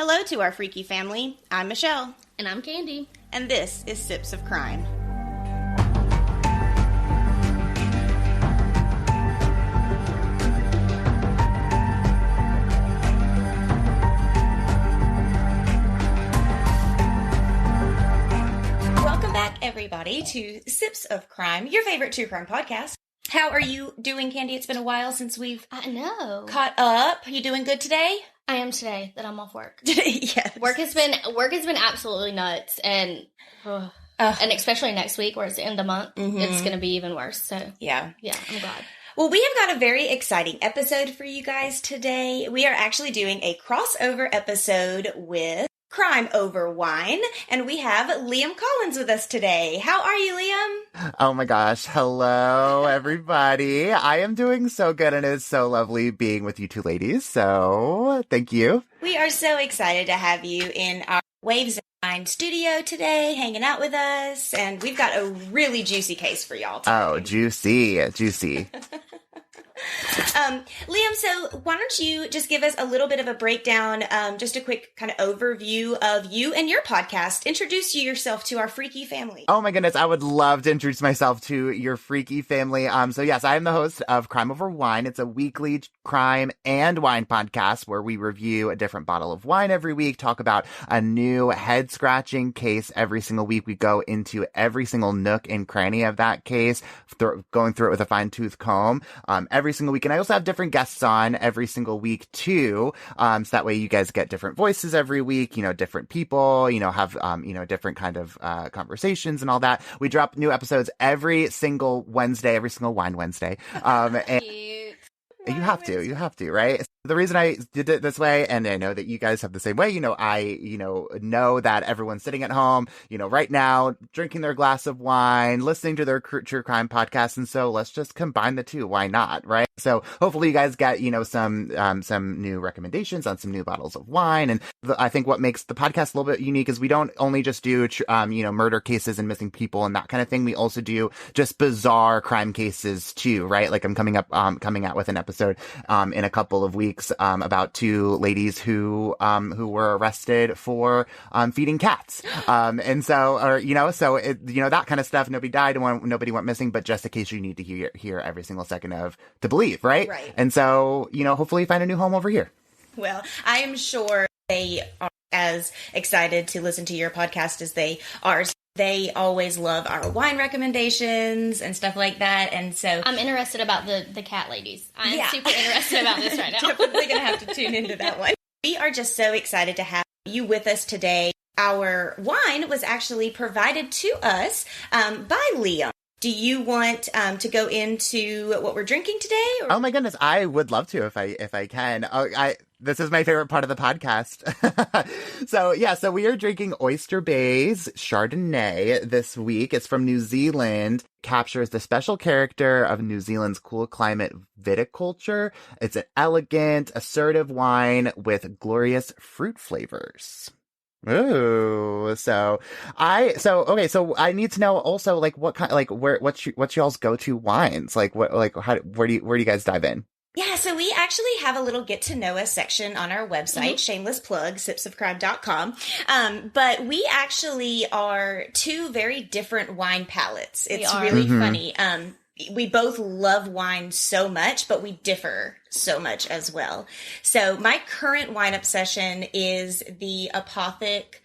Hello to our freaky family. I'm Michelle. And I'm Kandi. And this is Sips of Crime. Welcome back, everybody, to Sips of Crime, your favorite true crime podcast. How are you doing, Kandi? It's been a while since we've caught up. You doing good today? I am today that I'm off work. Yes. Work has been absolutely nuts, and especially next week where it's the end of the month, it's going to be even worse. So yeah, I'm glad. Well, we have got a very exciting episode for you guys today. We are actually doing a crossover episode with Crime Over Wine, and we have Liam Collins with us today. How are you, Liam? Oh my gosh. Hello, everybody. I am doing so good, and it is so lovely being with you two ladies, so thank you. We are so excited to have you in our Waves of Wine studio today, hanging out with us, and we've got a really juicy case for y'all today. Oh, juicy. Liam, so why don't you just give us a little bit of a breakdown, just a quick kind of overview of you and your podcast. Introduce yourself to our freaky family. Oh my goodness, I would love to introduce myself to your freaky family. So yes, I am the host of Crime Over Wine. It's a weekly crime and wine podcast where we review a different bottle of wine every week, talk about a new head-scratching case every single week. We go into every single nook and cranny of that case, going through it with a fine-tooth comb every single week. And I also have different guests on every single week too. So that way you guys get different voices every week, different people, have, different kind of conversations and all that. We drop new episodes every single Wednesday, every single Wine Wednesday. And you have to, right? The reason I did it this way, and I know that you guys have the same way, I know that everyone's sitting at home, right now, drinking their glass of wine, listening to their true crime podcast, and so let's just combine the two. Why not, right? So hopefully you guys get, some new recommendations on some new bottles of wine, and I think what makes the podcast a little bit unique is we don't only just do, murder cases and missing people and that kind of thing. We also do just bizarre crime cases too, right? Like I'm coming out with an episode, in a couple of weeks, about two ladies who were arrested for feeding cats, and so that kind of stuff. Nobody died and nobody went missing, but just a case you need to hear every single second of to believe, right? And so hopefully you find a new home over here. Well, I am sure they are as excited to listen to your podcast as they are. They always love our wine recommendations and stuff like that. And so I'm interested about the cat ladies. I'm super interested about this right now. Definitely going to have to tune into that one. We are just so excited to have you with us today. Our wine was actually provided to us by Liam. Do you want to go into what we're drinking today? Or? Oh my goodness, I would love to if I can. This is my favorite part of the podcast. So we are drinking Oyster Bay's Chardonnay this week. It's from New Zealand. Captures the special character of New Zealand's cool climate viticulture. It's an elegant, assertive wine with glorious fruit flavors. Ooh, so I need to know also, like, what kind, like, what's y'all's go-to wines? Like, where do you guys dive in? Yeah, so we actually have a little get to know us section on our website, shameless plug, sipsofcrime.com. But we actually are two very different wine palates. It's really funny. We both love wine so much, but we differ so much as well. So my current wine obsession is the Apothic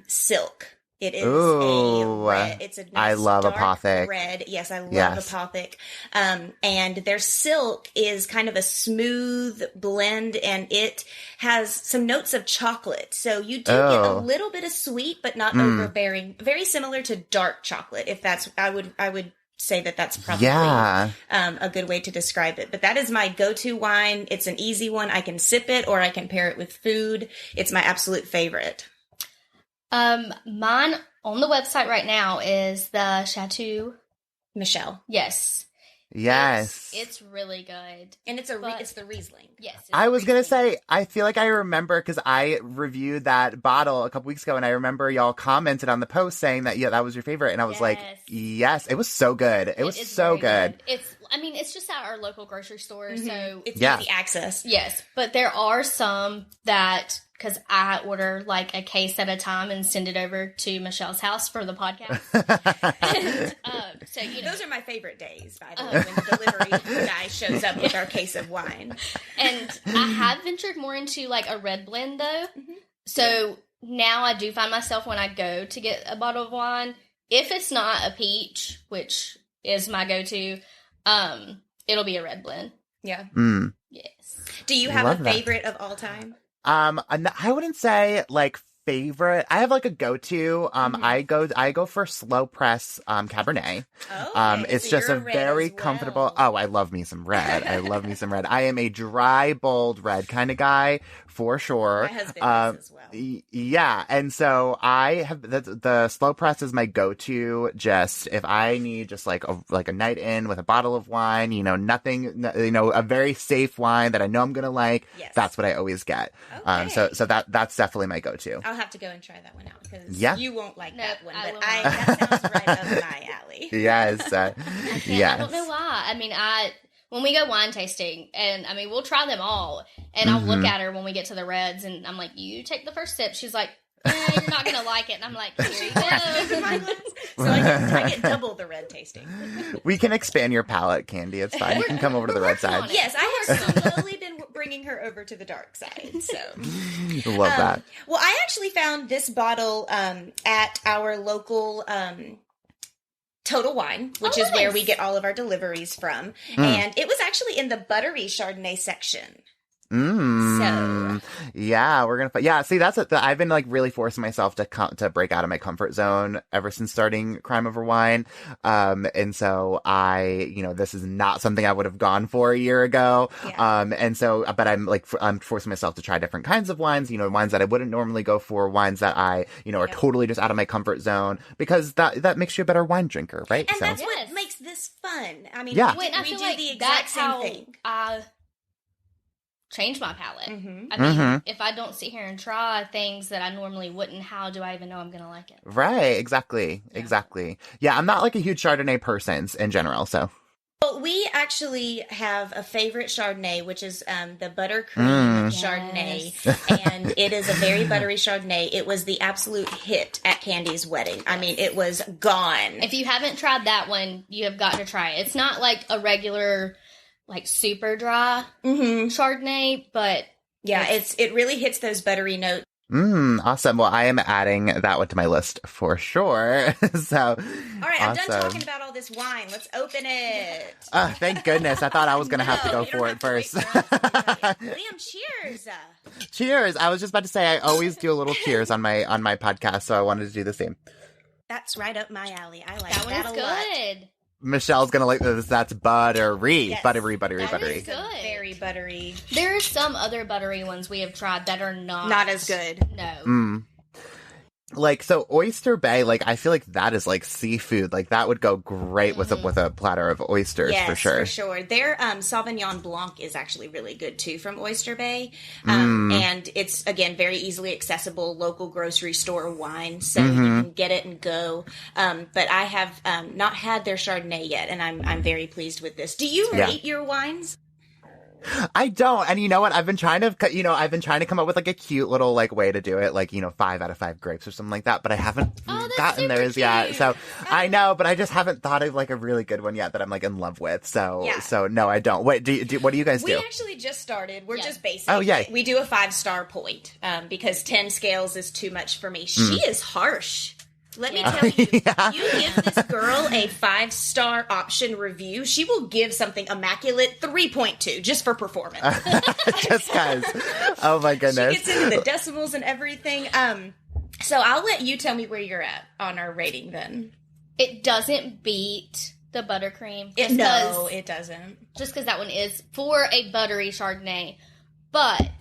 Silk. It is a red. It's a nice, I love dark Apothic. Red. Yes, I love Apothic. And their silk is kind of a smooth blend, and it has some notes of chocolate. So you do get a little bit of sweet, but not overbearing. Very similar to dark chocolate. If that's, I would say that's probably a good way to describe it. But that is my go-to wine. It's an easy one. I can sip it or I can pair it with food. It's my absolute favorite. Mine on the website right now is the Chateau Michelle. Yes. It's really good. And it's the Riesling. Yes. I was going to say, I feel like I remember, because I reviewed that bottle a couple weeks ago, and I remember y'all commented on the post saying that, that was your favorite. And I was like, yes, it was so good. It was so good. It's just at our local grocery store, so it's easy access. Yes, but there are some that because I order like a case at a time and send it over to Michelle's house for the podcast. And, so, those are my favorite days, by the way, when the delivery guy shows up with our case of wine. And I have ventured more into like a red blend though. Mm-hmm. So now I do find myself when I go to get a bottle of wine, if it's not a peach, which is my go-to, it'll be a red blend. Yeah. Mm. Yes. Do you have a favorite of all time? I wouldn't say like favorite. I have like a go-to. I go for slow press Cabernet. Okay, it's just a very comfortable. Oh, I love me some red. I am a dry, bold red kind of guy for sure. My husband is as well. Yeah, and so I have the slow press is my go-to. Just if I need just like a night in with a bottle of wine, nothing, a very safe wine that I know I'm gonna like. Yes. That's what I always get. Okay. So that's definitely my go-to. I'll have to go and try that one out because you won't like that one, but that sounds right up my alley. Yes, yes. I don't know why. I mean, when we go wine tasting, and I mean, we'll try them all, and I'll look at her when we get to the reds, and I'm like, you take the first sip. She's like, you're not going to like it. And I'm like, here you go. So I get double the red tasting. We can expand your palate, Kandi. It's fine. You can come over to the red side. Yes, I have slowly been bringing her over to the dark side. So love that. Well, I actually found this bottle at our local Total Wine, which is where we get all of our deliveries from. And it was actually in the buttery Chardonnay section. So yeah, we're gonna see that's I've been like really forcing myself to break out of my comfort zone ever since starting Crime Over Wine, and so this is not something I would have gone for a year ago, and so but I'm forcing myself to try different kinds of wines, wines that I wouldn't normally go for, wines that I are totally just out of my comfort zone, because that makes you a better wine drinker, right? And that's what makes this fun. I mean, we do the exact same thing. Change my palate. I mean, if I don't sit here and try things that I normally wouldn't, how do I even know I'm going to like it? Right, exactly. Yeah, I'm not like a huge Chardonnay person in general, so. Well, we actually have a favorite Chardonnay, which is the Buttercream Chardonnay, and it is a very buttery Chardonnay. It was the absolute hit at Kandi's wedding. I mean, it was gone. If you haven't tried that one, you have got to try it. It's not like a regular, like super dry Chardonnay, but it really hits those buttery notes. Awesome. Well, I am adding that one to my list for sure. So, all right, I'm done talking about all this wine. Let's open it. Thank goodness. I thought I was going to have to go for it first. Liam, cheers. Cheers. I was just about to say I always do a little cheers on my podcast, so I wanted to do the same. That's right up my alley. I like that that one's a lot. Good. Michelle's gonna like this. That's buttery. Yes. Buttery. That is good. Very buttery. There are some other buttery ones we have tried that are not as good. No. Like, so Oyster Bay, like, I feel like that is like seafood. Like, that would go great with a platter of oysters, for sure. For sure. Their Sauvignon Blanc is actually really good too from Oyster Bay. And it's, again, very easily accessible, local grocery store wine. So you can get it and go. But I have not had their Chardonnay yet, and I'm very pleased with this. Do you rate your wines? I don't. And you know what? I've been trying to come up with like a cute little like way to do it, like, 5 out of 5 grapes or something like that, but I haven't gotten theirs yet. So I know, but I just haven't thought of like a really good one yet that I'm like in love with. So no, I don't. What do you guys do? We actually just started. We're just basic. Oh, yeah. We do a 5-star point because 10 scales is too much for me. She is harsh. Let me tell you, you give this girl a 5-star option review, she will give something immaculate 3.2 just for performance. Just guys. Oh my goodness. She gets into the decimals and everything. So I'll let you tell me where you're at on our rating then. It doesn't beat the buttercream. No, it doesn't. Just because that one is for a buttery Chardonnay. But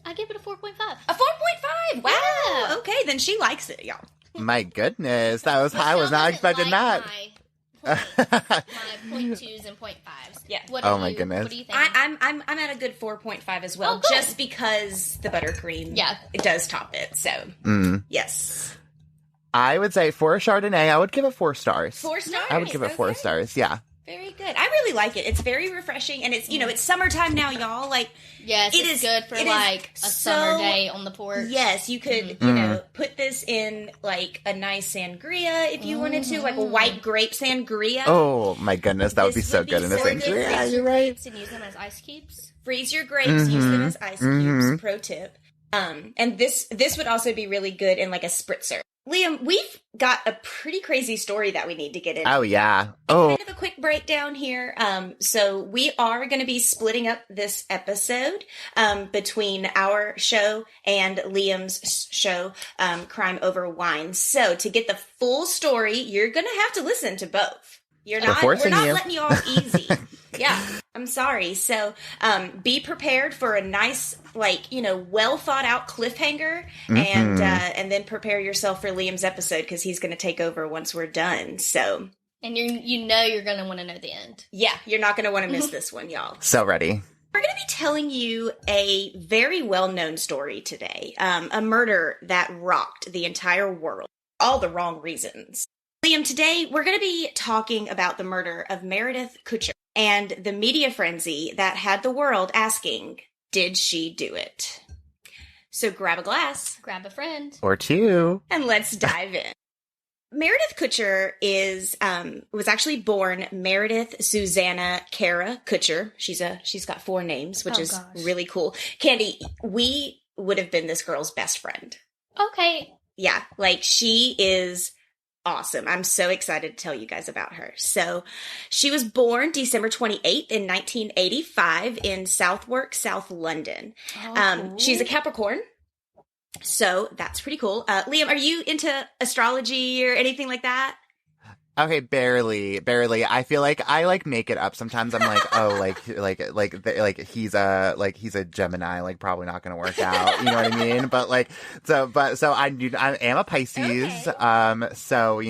I give it a 4.5. A 4.5? Wow. Yeah. Okay, then she likes it, y'all. My goodness. That was I was not expecting that. My 0.2s and 0.5s. Yeah. My goodness. What do you think? I'm at a good 4.5 as well, just because the buttercream it does top it. So, yes. I would say for a Chardonnay, I would give it 4 stars. 4 stars? I would give it 4 stars, yeah. Very good. I really like it. It's very refreshing, and it's it's summertime now, y'all. Like, yes, it's good for like a summer day on the porch. Yes, you could put this in like a nice sangria if you wanted to, like a white grape sangria. Oh my goodness, that would be so good in a sangria. Yeah, you're right. And use them as ice cubes. Freeze your grapes, use them as ice cubes. Pro tip. And this would also be really good in like a spritzer. Liam, we've got a pretty crazy story that we need to get into. Oh, yeah. Oh. Kind of a quick breakdown here. So we are going to be splitting up this episode between our show and Liam's show, Crime Over Wine. So to get the full story, you're going to have to listen to both. We're not letting you off easy. Yeah, I'm sorry. So be prepared for a nice, well thought out cliffhanger, and then prepare yourself for Liam's episode because he's going to take over once we're done. So, and you're going to want to know the end. Yeah, you're not going to want to miss this one, y'all. So ready. We're going to be telling you a very well known story today, a murder that rocked the entire world, for all the wrong reasons. Liam, today we're going to be talking about the murder of Meredith Kercher and the media frenzy that had the world asking, did she do it? So grab a glass. Grab a friend. Or two. And let's dive in. Meredith Kercher was actually born Meredith Susanna Kara Kercher. She's got 4 names, which is really cool. Kandi, we would have been this girl's best friend. Okay. Yeah, she is awesome. I'm so excited to tell you guys about her. So she was born December 28th in 1985 in Southwark, South London. Cool. She's a Capricorn. So that's pretty cool. Liam, are you into astrology or anything like that? Okay, barely. I feel like I make it up sometimes. I'm like, oh, he's a Gemini, probably not going to work out. You know what I mean? But so I am a Pisces. Okay. So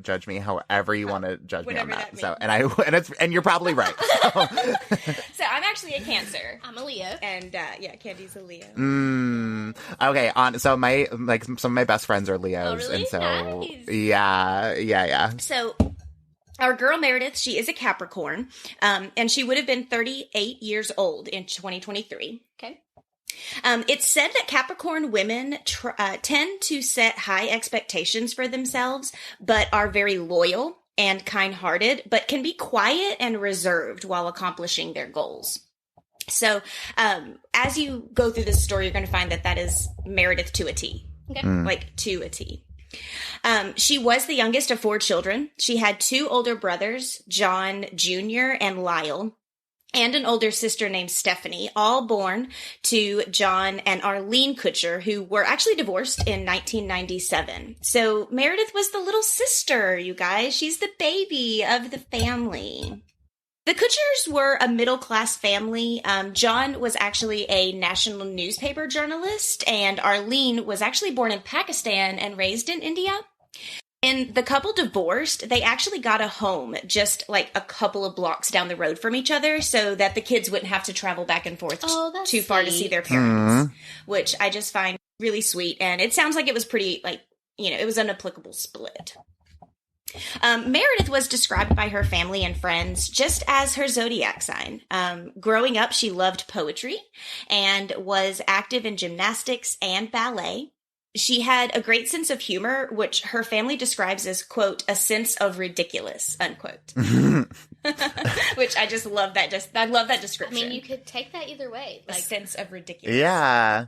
judge me however you want to judge me on that. So and you're probably right. So. So I'm actually a Cancer. I'm a Leo, and Kandi's a Leo. Okay. So some of my best friends are Leos, really? And so nice. Yeah. So our girl Meredith, she is a Capricorn, and she would have been 38 years old in 2023. Okay. It's said that Capricorn women tend to set high expectations for themselves, but are very loyal and kind-hearted, but can be quiet and reserved while accomplishing their goals. So as you go through this story, you're going to find that is Meredith to a T. Okay. To a T. She was the youngest of 4 children. She had 2 older brothers, John Jr. and Lyle, and an older sister named Stephanie, all born to John and Arlene Kercher, who were actually divorced in 1997. So Meredith was the little sister, you guys. She's the baby of the family. The Kerchers were a middle-class family. John was actually a national newspaper journalist, and Arlene was actually born in Pakistan and raised in India. When the couple divorced, they actually got a home just a couple of blocks down the road from each other so that the kids wouldn't have to travel back and forth too far to see their parents, which I just find really sweet. And it sounds like it was pretty, it was an applicable split. Meredith was described by her family and friends just as her zodiac sign. Growing up, she loved poetry and was active in gymnastics and ballet. She had a great sense of humor, which her family describes as, quote, a sense of ridiculous, unquote. Which I just love that. I love that description. I mean, you could take that either way. A sense of ridiculous. Yeah.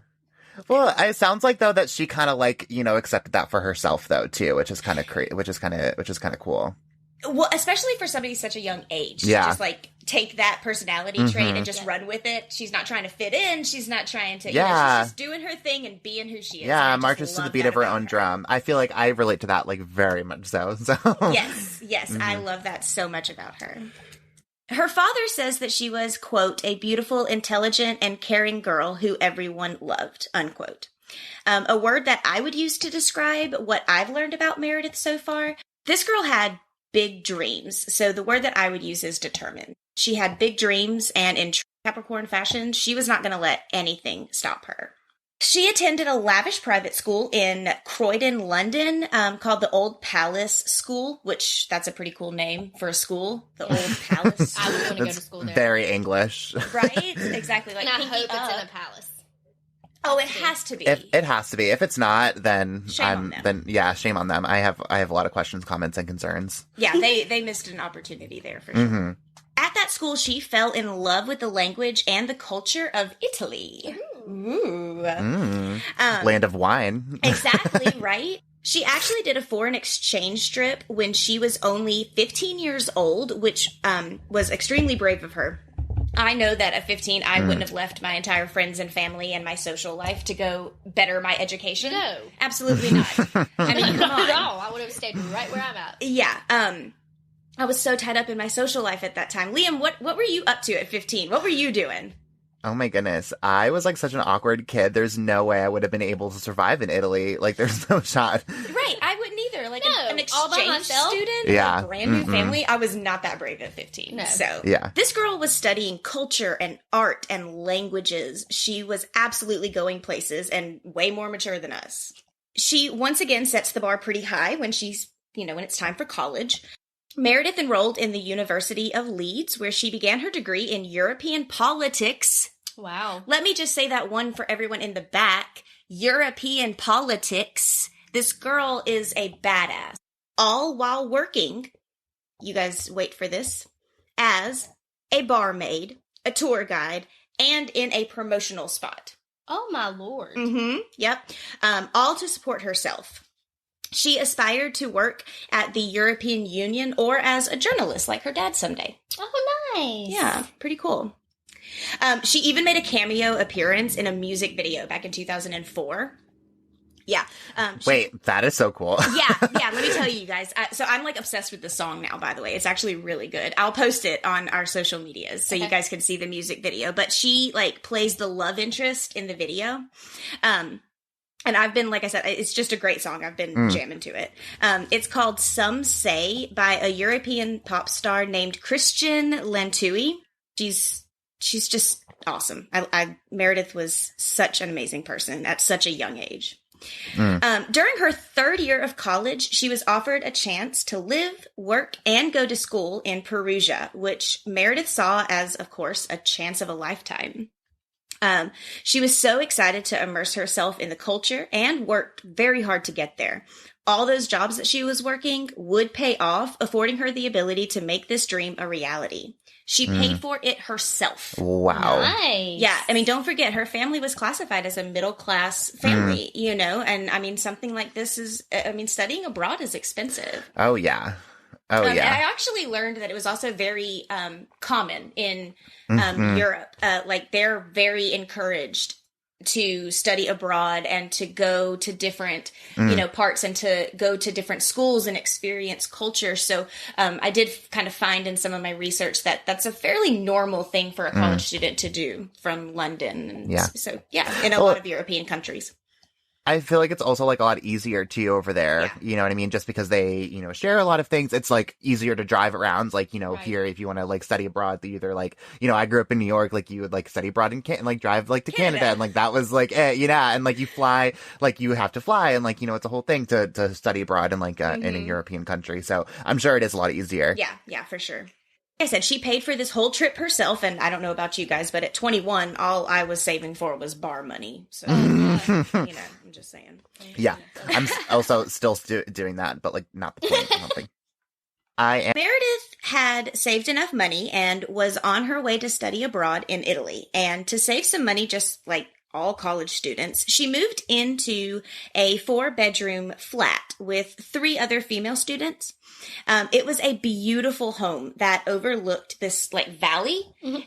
Well, it sounds like though that she kind of accepted that for herself though too, which is kind of which is kind of cool. Well, especially for somebody such a young age, to just take that personality trait and just run with it. She's not trying to fit in. She's not trying to. she's just doing her thing and being who she is. Yeah, marches to the beat of her own drum. I feel like I relate to that very much so. Yes, I love that so much about her. Her father says that she was, quote, a beautiful, intelligent, and caring girl who everyone loved, unquote. A word that I would use to describe what I've learned about Meredith so far. This girl had big dreams. So the word that I would use is determined. She had big dreams, and in Capricorn fashion, she was not going to let anything stop her. She attended a lavish private school in Croydon, London, called the Old Palace School, which that's a pretty cool name for a school. The Old Palace. I would want to go to school there. Very English. Right? Exactly. Like, and I pinky hope up. it's in a palace. Oh, it has to be. It has to be. If it's not, then Shame on them. Shame on them. I have a lot of questions, comments, and concerns. Yeah, they missed an opportunity there for sure. Mm-hmm. At that school, she fell in love with the language and the culture of Italy. Ooh. Land of wine. Exactly, right? She actually did a foreign exchange trip when she was only 15 years old, which was extremely brave of her. I know that at 15, I wouldn't have left my entire friends and family and my social life to go better my education. No. Absolutely not. I mean, come Not on. at all. I would have stayed right where I'm at. Yeah. I was so tied up in my social life at that time. Liam, what were you up to at 15? What were you doing? Oh my goodness. I was like such an awkward kid. There's no way I would have been able to survive in Italy. Like, there's no shot. Right. I wouldn't either. Like, No, an all by exchange myself? student, Yeah. a brand new family. I was not that brave at 15. No. So, Yeah. this girl was studying culture and art and languages. She was absolutely going places and way more mature than us. She once again sets the bar pretty high when when it's time for college. Meredith enrolled in the University of Leeds, where she began her degree in European politics. Wow. Let me just say that one for everyone in the back. European politics. This girl is a badass. All while working, you guys wait for this, as a barmaid, a tour guide, and in a promotional spot. Oh, my Lord. Mm-hmm. Yep. All to support herself. She aspired to work at the European Union or as a journalist like her dad someday. Oh, nice. Yeah, pretty cool. She even made a cameo appearance in a music video back in 2004. Yeah. Wait, that is so cool. yeah. Let me tell you guys. So I'm like obsessed with the song now, by the way. It's actually really good. I'll post it on our social medias so you guys can see the music video. But she like plays the love interest in the video. And I've been, like I said, it's just a great song. I've been jamming to it. It's called Some Say by a European pop star named Christian Lantui. She's just awesome. Meredith was such an amazing person at such a young age. During her third year of college, she was offered a chance to live, work, and go to school in Perugia, which Meredith saw as, of course, a chance of a lifetime. She was so excited to immerse herself in the culture and worked very hard to get there. All those jobs that she was working would pay off, affording her the ability to make this dream a reality. She paid for it herself. Wow. Nice. Yeah, I mean, don't forget, her family was classified as a middle-class family, and I mean, something like this is, studying abroad is expensive. Oh, yeah. Oh, And yeah. I actually learned that it was also very common in Europe. Like, they're very encouraged to study abroad and to go to different, parts and to go to different schools and experience culture. So I did kind of find in some of my research that that's a fairly normal thing for a college student to do from London. And Yeah. So, in a lot of European countries. I feel like it's also like a lot easier too over there. Yeah. You know what I mean? Just because they, share a lot of things. It's like easier to drive around. Like, Right. here, if you want to like study abroad, they either like, I grew up in New York, like you would like study abroad and like drive like to Canada. And like that was like, and like you fly, like you have to fly. And like, it's a whole thing to study abroad in like in a European country. So I'm sure it is a lot easier. Yeah, for sure. Like I said, she paid for this whole trip herself, and I don't know about you guys, but at 21, all I was saving for was bar money. So, I'm just saying. Yeah. I'm also still doing that, but like not the point. I don't think. Meredith had saved enough money and was on her way to study abroad in Italy. And to save some money, just like all college students, she moved into a 4-bedroom flat with 3 other female students. It was a beautiful home that overlooked this like valley,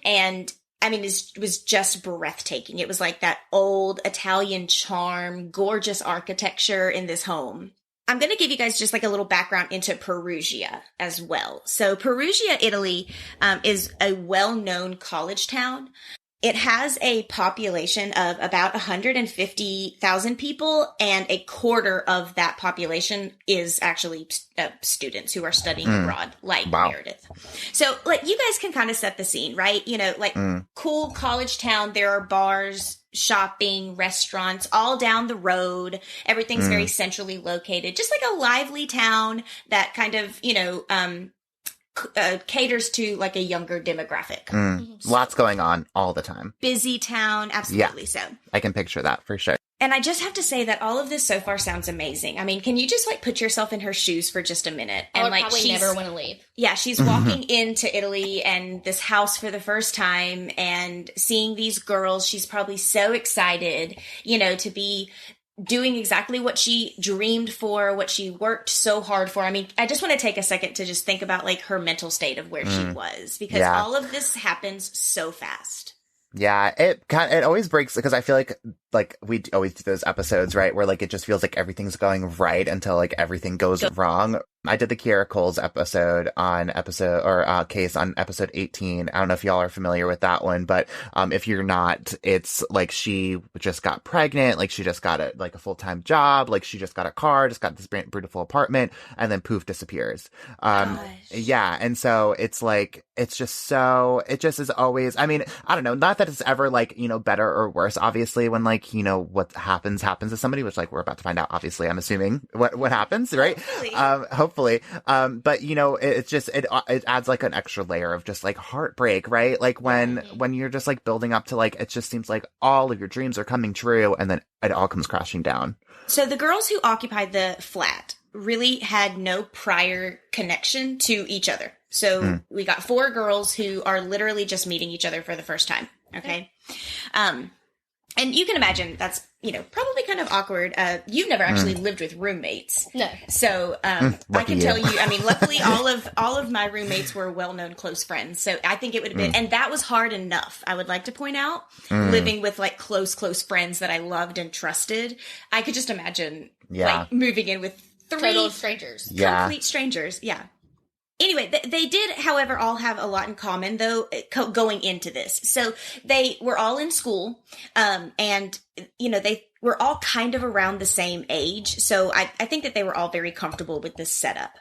and I mean, it was just breathtaking. It was like that old Italian charm, gorgeous architecture in this home. I'm going to give you guys just like a little background into Perugia as well. So Perugia, Italy, is a well-known college town. It has a population of about 150,000 people, and a quarter of that population is actually students who are studying abroad, like Meredith. So, like, you guys can kind of set the scene, right? You know, like, cool college town. There are bars, shopping, restaurants all down the road. Everything's very centrally located, just like a lively town that kind of, you know, caters to like a younger demographic. Lots going on all the time. Busy town, absolutely. So I can picture that for sure. And I just have to say that all of this so far sounds amazing. I mean, can you just like put yourself in her shoes for just a minute? And I would like, probably never want to leave. Yeah, she's walking into Italy and this house for the first time and seeing these girls. She's probably so excited, you know, to be doing exactly what she dreamed for, what she worked so hard for. I mean, I just want to take a second to just think about like her mental state of where she was, because all of this happens so fast. Yeah, it always breaks, because I feel like we always do those episodes, right, where like it just feels like everything's going right until like everything goes wrong. I did the Kiera Coles case on episode 18. I don't know if y'all are familiar with that one, but if you're not, it's like she just got pregnant, like she just got a full-time job, like she just got a car, just got this beautiful apartment, and then poof, disappears. Yeah, and so it's like it just is always, I mean, I don't know, not that it's ever like, you know, better or worse, obviously, when like, you know, what happens to somebody, which like we're about to find out, obviously, I'm assuming what happens, right? Hopefully. But you know, it adds like an extra layer of just like heartbreak, right? Like when you're just like building up to like, it just seems like all of your dreams are coming true, and then it all comes crashing down. So the girls who occupied the flat really had no prior connection to each other. So we got 4 girls who are literally just meeting each other for the first time. Okay. And you can imagine that's, you know, probably kind of awkward. You've never actually lived with roommates. No. So I can tell you, I mean, luckily all of my roommates were well-known close friends. So I think it would have been, and that was hard enough, I would like to point out, living with like close friends that I loved and trusted. I could just imagine like moving in with 3 total strangers. Complete strangers. Yeah. Anyway, they did, however, all have a lot in common, though, going into this. So they were all in school, and, you know, they were all kind of around the same age. So I think that they were all very comfortable with this setup.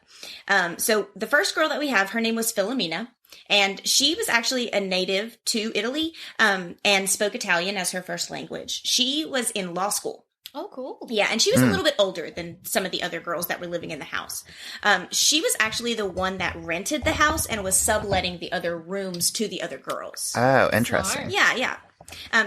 So the first girl that we have, her name was Philomena, and she was actually a native to Italy, and spoke Italian as her first language. She was in law school. Oh, cool. Yeah, and she was a little bit older than some of the other girls that were living in the house. She was actually the one that rented the house and was subletting the other rooms to the other girls. Oh, interesting. Yeah.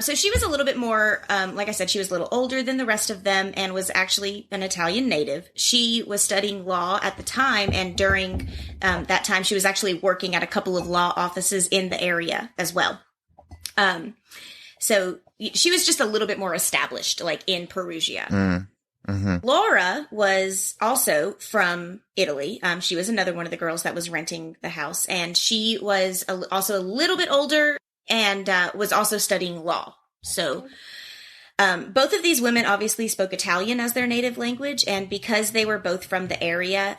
So she was a little bit more, like I said, she was a little older than the rest of them and was actually an Italian native. She was studying law at the time, and during that time, she was actually working at a couple of law offices in the area as well. So she was just a little bit more established, like in Perugia. Laura was also from Italy. She was another one of the girls that was renting the house, and she was also a little bit older and was also studying law. So both of these women obviously spoke Italian as their native language, and because they were both from the area,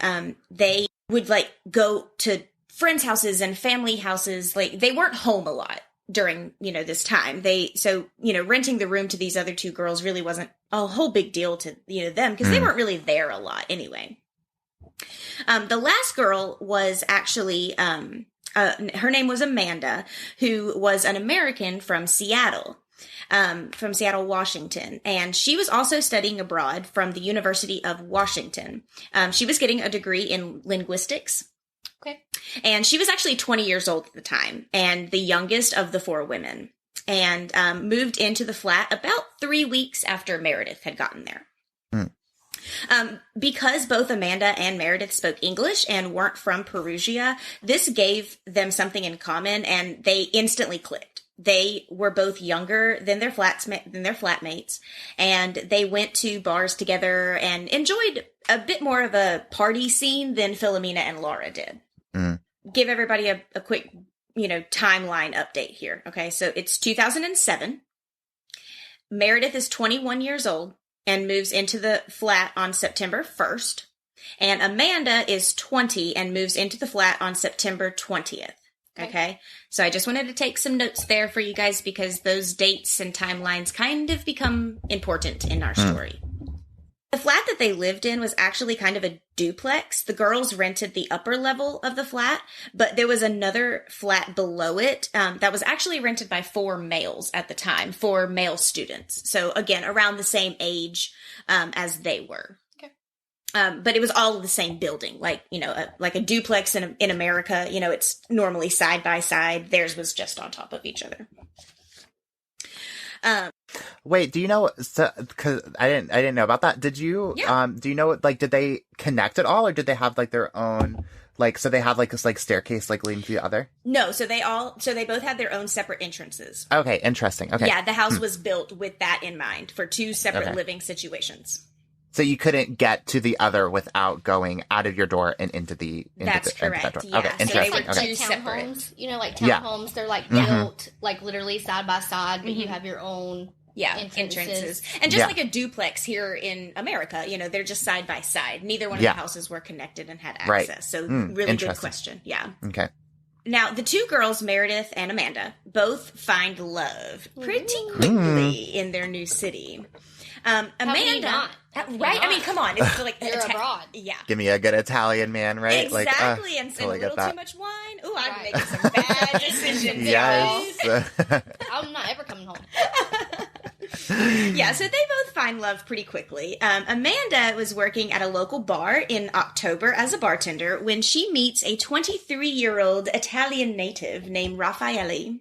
they would like go to friends' houses and family houses. Like they weren't home a lot during, you know, this time. So, you know, renting the room to these other 2 girls really wasn't a whole big deal to, you know, them, because they weren't really there a lot anyway. The last girl was actually, her name was Amanda, who was an American from Seattle, Washington. And she was also studying abroad from the University of Washington. She was getting a degree in linguistics. Okay. And she was actually 20 years old at the time, and the youngest of the 4 women, and moved into the flat about 3 weeks after Meredith had gotten there. Because both Amanda and Meredith spoke English and weren't from Perugia, this gave them something in common, and they instantly clicked. They were both younger than their flatmates, and they went to bars together and enjoyed a bit more of a party scene than Philomena and Laura did. Give everybody a quick, you know, timeline update here. Okay, so it's 2007. Meredith is 21 years old and moves into the flat on September 1st. And Amanda is 20 and moves into the flat on September 20th. Okay. So I just wanted to take some notes there for you guys because those dates and timelines kind of become important in our story. The flat that they lived in was actually kind of a duplex. The girls rented the upper level of the flat, but there was another flat below it that was actually rented by 4 males at the time, 4 male students. So again, around the same age as they were. But it was all the same building, like, like a duplex in America, it's normally side by side. Theirs was just on top of each other. Wait, do you know, cause I didn't know about that. Did you, do you know, like, did they connect at all or did they have like their own, like, so they have like this like staircase like leading to the other? No, so they both had their own separate entrances. Okay, interesting. Okay. Yeah, the house was built with that in mind for 2 separate living situations. So you couldn't get to the other without going out of your door and into That's correct. That door. Yeah. Okay, So interesting. Like townhomes, like townhomes, they're like built like literally side by side, but you have your own entrances. And just like a duplex here in America, they're just side by side. Neither one of the houses were connected and had access. Right. So really good question. Yeah. Okay. Now, the 2 girls, Meredith and Amanda, both find love pretty quickly in their new city. Amanda, right? I mean, come on, it's like you're abroad. Yeah, give me a good Italian man, right? Exactly, and totally a little too much wine. Ooh, I'm making some bad decisions. Yes, I'm not ever coming home. Yeah, so they both find love pretty quickly. Amanda was working at a local bar in October as a bartender when she meets a 23-year-old Italian native named Raffaele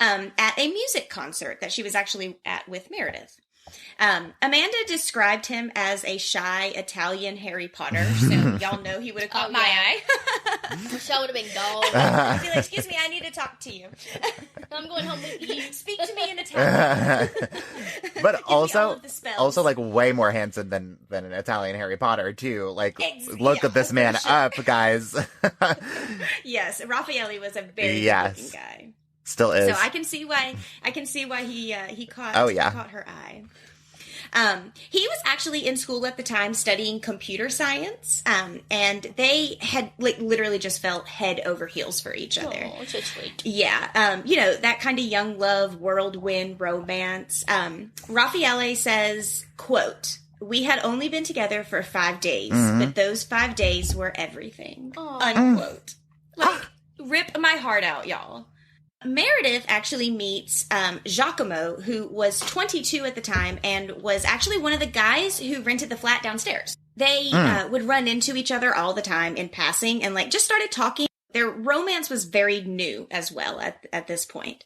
at a music concert that she was actually at with Meredith. Amanda described him as a shy Italian Harry Potter, so y'all know he would have caught my eye. Michelle would have been gone. I'd be like, excuse me, I need to talk to you. I'm going home with you. Speak to me in Italian. But also like way more handsome than an Italian Harry Potter too. Like, look at this man up, guys. Yes, Raffaele was a very good-looking guy. Still is. So I can see why he caught her eye. He was actually in school at the time studying computer science, and they had literally just felt head over heels for each other. Oh, so sweet. Yeah, that kind of young love, whirlwind romance. Raffaele says, quote, "We had only been together for 5 days, but those 5 days were everything." Unquote. Rip my heart out, y'all. Meredith actually meets Giacomo, who was 22 at the time and was actually one of the guys who rented the flat downstairs. They would run into each other all the time in passing and just started talking. Their romance was very new as well at this point.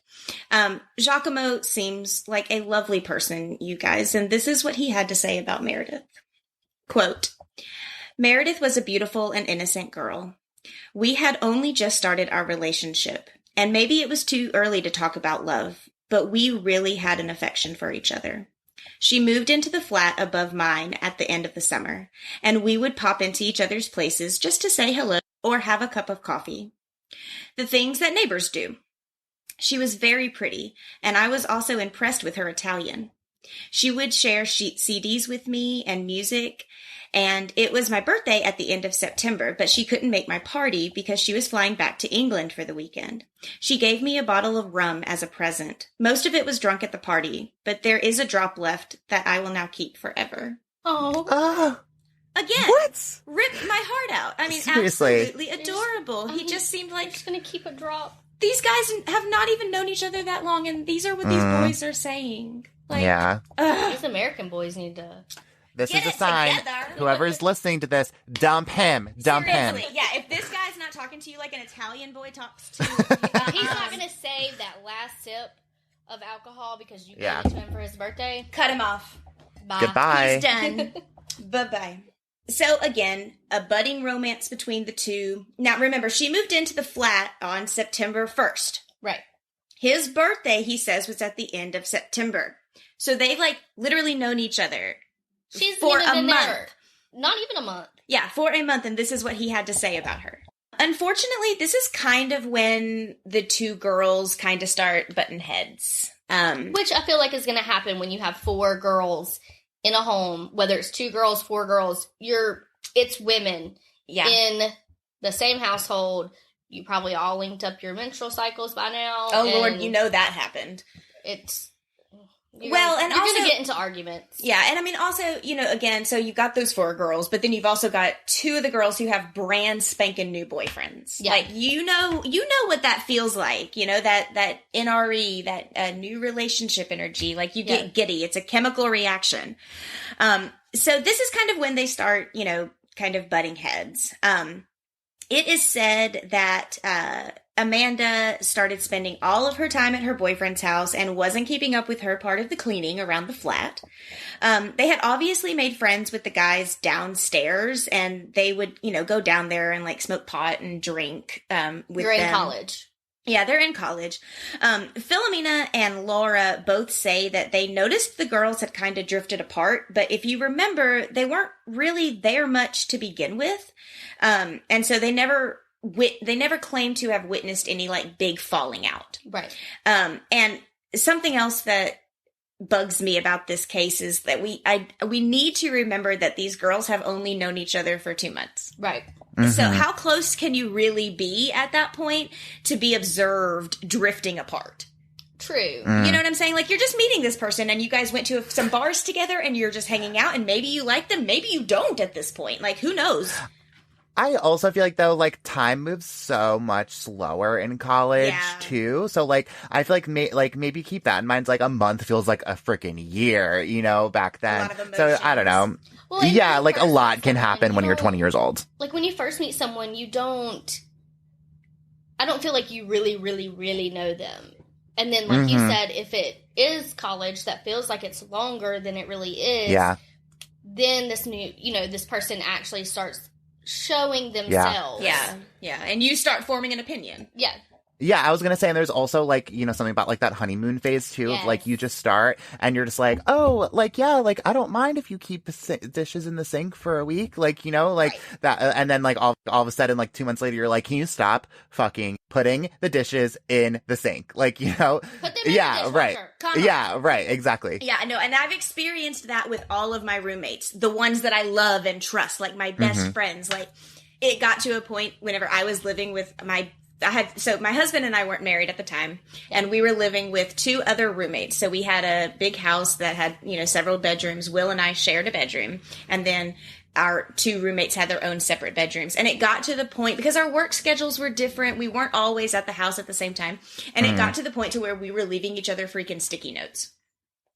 Giacomo seems like a lovely person, you guys, and this is what he had to say about Meredith. Quote, "Meredith was a beautiful and innocent girl. We had only just started our relationship. And maybe it was too early to talk about love, but we really had an affection for each other. She moved into the flat above mine at the end of the summer, and we would pop into each other's places just to say hello or have a cup of coffee. The things that neighbors do. She was very pretty, and I was also impressed with her Italian. She would share CDs with me and music, and it was my birthday at the end of September, but she couldn't make my party because she was flying back to England for the weekend. She gave me a bottle of rum as a present. Most of it was drunk at the party, but there is a drop left that I will now keep forever." Oh. Again, what? Rip my heart out. I mean, seriously. Absolutely adorable. He just seemed like... I'm just going to keep a drop. These guys have not even known each other that long, and these are what these boys are saying. These American boys need to... This is a sign. Whoever's listening to this, dump him. Seriously, yeah, if this guy's not talking to you like an Italian boy talks to... He's not going to save that last sip of alcohol because you gave it to him for his birthday. Cut him off. Bye. Goodbye. He's done. Bye-bye. So, again, a budding romance between the two. Now, remember, she moved into the flat on September 1st. Right. His birthday, he says, was at the end of September. So they've, literally known each other for a month. Not even a month. Yeah, for a month, and this is what he had to say about her. Unfortunately, this is kind of when the two girls kind of start butting heads. Which I feel like is going to happen when you have 4 girls in a home, whether it's 2 girls, 4 girls, it's women in the same household. you probably all linked up your menstrual cycles by now. Oh, Lord, you know that happened. You're going to get into arguments. Yeah, and I mean, also, again, so you've got those 4 girls, but then you've also got 2 of the girls who have brand spanking new boyfriends. Yeah. Like, you know what that feels like, that NRE, that new relationship energy. Like, you get giddy. It's a chemical reaction. So this is kind of when they start, kind of butting heads. It is said that Amanda started spending all of her time at her boyfriend's house and wasn't keeping up with her part of the cleaning around the flat. They had obviously made friends with the guys downstairs, and they would, go down there and like smoke pot and drink with them. You're in college. Yeah, they're in college. Philomena and Laura both say that they noticed the girls had kind of drifted apart, but if you remember, they weren't really there much to begin with. And so they never claimed to have witnessed any like big falling out. Right. And something else that bugs me about this case is that we need to remember that these girls have only known each other for 2 months. Right. Mm-hmm. So how close can you really be at that point to be observed drifting apart? True. You know what I'm saying? Like, you're just meeting this person and you guys went to some bars together and you're just hanging out, and maybe you like them, maybe you don't at this point. Like, who knows? I also feel like, though, like, time moves so much slower in college, too. So, like, I feel like, maybe keep that in mind. It's like a month feels like a freaking year, back then. A lot of emotions. So, I don't know. Well, yeah, like, a lot can happen when you're 20 years old. Like, when you first meet someone, I don't feel like you really, really, really know them. And then, like you said, if it is college that feels like it's longer than it really is, then this this person actually starts showing themselves. Yeah. And you start forming an opinion. Yeah. Yeah, I was going to say, and there's also, like, something about, like, that honeymoon phase, too. Yes. Of, like, you just start, and you're just like, oh, like, yeah, like, I don't mind if you keep dishes in the sink for a week. Like, like, that, and then, like, all of a sudden, like, 2 months later, you're like, can you stop fucking putting the dishes in the sink? Like, Put them in the right. dishwasher. Yeah, right, exactly. Yeah, no, and I've experienced that with all of my roommates, the ones that I love and trust, like my best friends. Like, it got to a point whenever I was living with my husband and I weren't married at the time, and we were living with 2 other roommates. So we had a big house that had, several bedrooms. Will and I shared a bedroom, and then our 2 roommates had their own separate bedrooms. And it got to the point, because our work schedules were different, we weren't always at the house at the same time. And it got to the point to where we were leaving each other freaking sticky notes.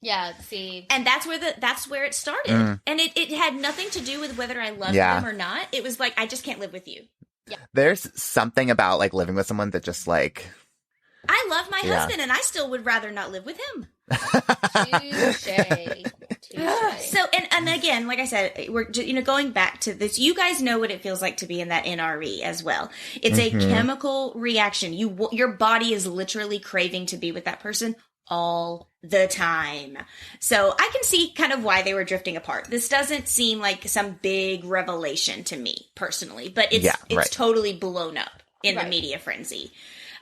Yeah, see. And that's where it started. And it had nothing to do with whether I loved them or not. It was like, I just can't live with you. Yeah. There's something about, like, living with someone that just, like... I love my husband, and I still would rather not live with him. Touché. So, and again, like I said, we're going back to this. You guys know what it feels like to be in that NRE as well. It's a chemical reaction. Your body is literally craving to be with that person all the time. So I can see kind of why they were drifting apart. This doesn't seem like some big revelation to me personally, but it's totally blown up in the media frenzy.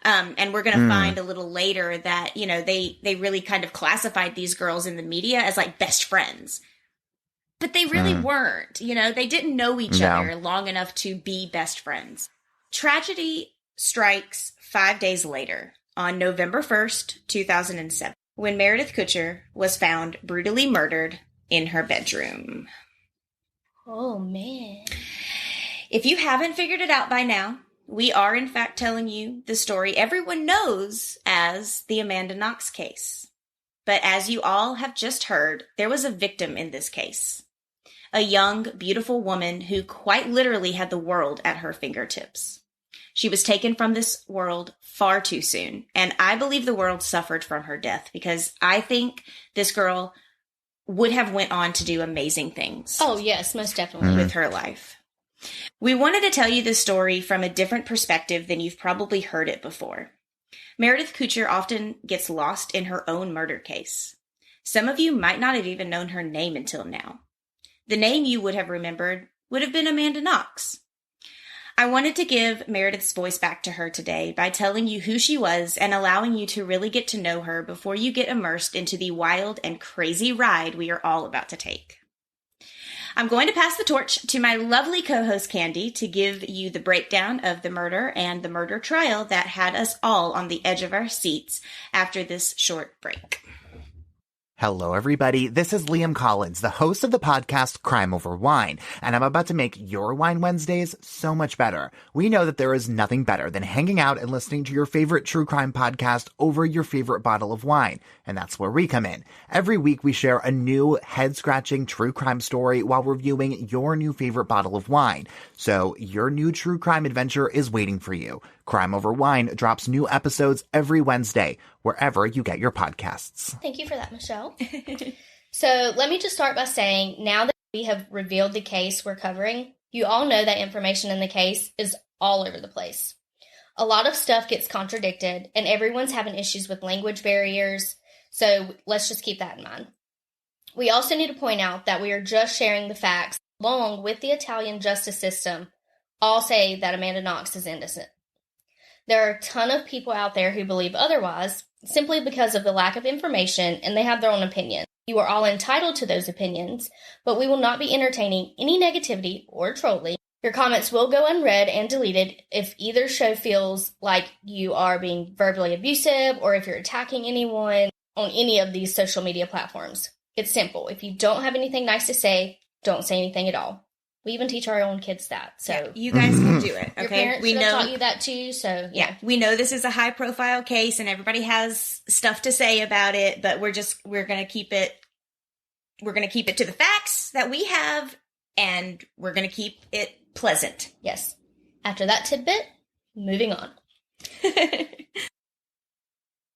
And we're going to find a little later that, they really kind of classified these girls in the media as like best friends, but they really weren't. They didn't know each other long enough to be best friends. Tragedy strikes 5 days later on November 1st, 2007, when Meredith Kercher was found brutally murdered in her bedroom. Oh, man. If you haven't figured it out by now, we are, in fact, telling you the story everyone knows as the Amanda Knox case. But as you all have just heard, there was a victim in this case. A young, beautiful woman who quite literally had the world at her fingertips. She was taken from this world far too soon, and I believe the world suffered from her death because I think this girl would have went on to do amazing things. Oh, yes, most definitely. With her life. We wanted to tell you this story from a different perspective than you've probably heard it before. Meredith Kercher often gets lost in her own murder case. Some of you might not have even known her name until now. The name you would have remembered would have been Amanda Knox. I wanted to give Meredith's voice back to her today by telling you who she was and allowing you to really get to know her before you get immersed into the wild and crazy ride we are all about to take. I'm going to pass the torch to my lovely co-host Kandi to give you the breakdown of the murder and the murder trial that had us all on the edge of our seats after this short break. Hello, everybody. This is Liam Collins, the host of the podcast Crime Over Wine, and I'm about to make your Wine Wednesdays so much better. We know that there is nothing better than hanging out and listening to your favorite true crime podcast over your favorite bottle of wine, and that's where we come in. Every week, we share a new head-scratching true crime story while reviewing your new favorite bottle of wine. So your new true crime adventure is waiting for you. Crime Over Wine drops new episodes every Wednesday, wherever you get your podcasts. Thank you for that, Michelle. So let me just start by saying, now that we have revealed the case we're covering, you all know that information in the case is all over the place. A lot of stuff gets contradicted, and everyone's having issues with language barriers, so let's just keep that in mind. We also need to point out that we are just sharing the facts, along with the Italian justice system, all say that Amanda Knox is innocent. There are a ton of people out there who believe otherwise, simply because of the lack of information, and they have their own opinion. You are all entitled to those opinions, but we will not be entertaining any negativity or trolling. Your comments will go unread and deleted if either show feels like you are being verbally abusive or if you're attacking anyone on any of these social media platforms. It's simple. If you don't have anything nice to say, don't say anything at all. We even teach our own kids that. So yeah, you guys can do it. Okay, your parents should have taught you that too. So yeah, we know this is a high-profile case, and everybody has stuff to say about it. But we're gonna keep it. We're gonna keep it to the facts that we have, and we're gonna keep it pleasant. Yes. After that tidbit, moving on.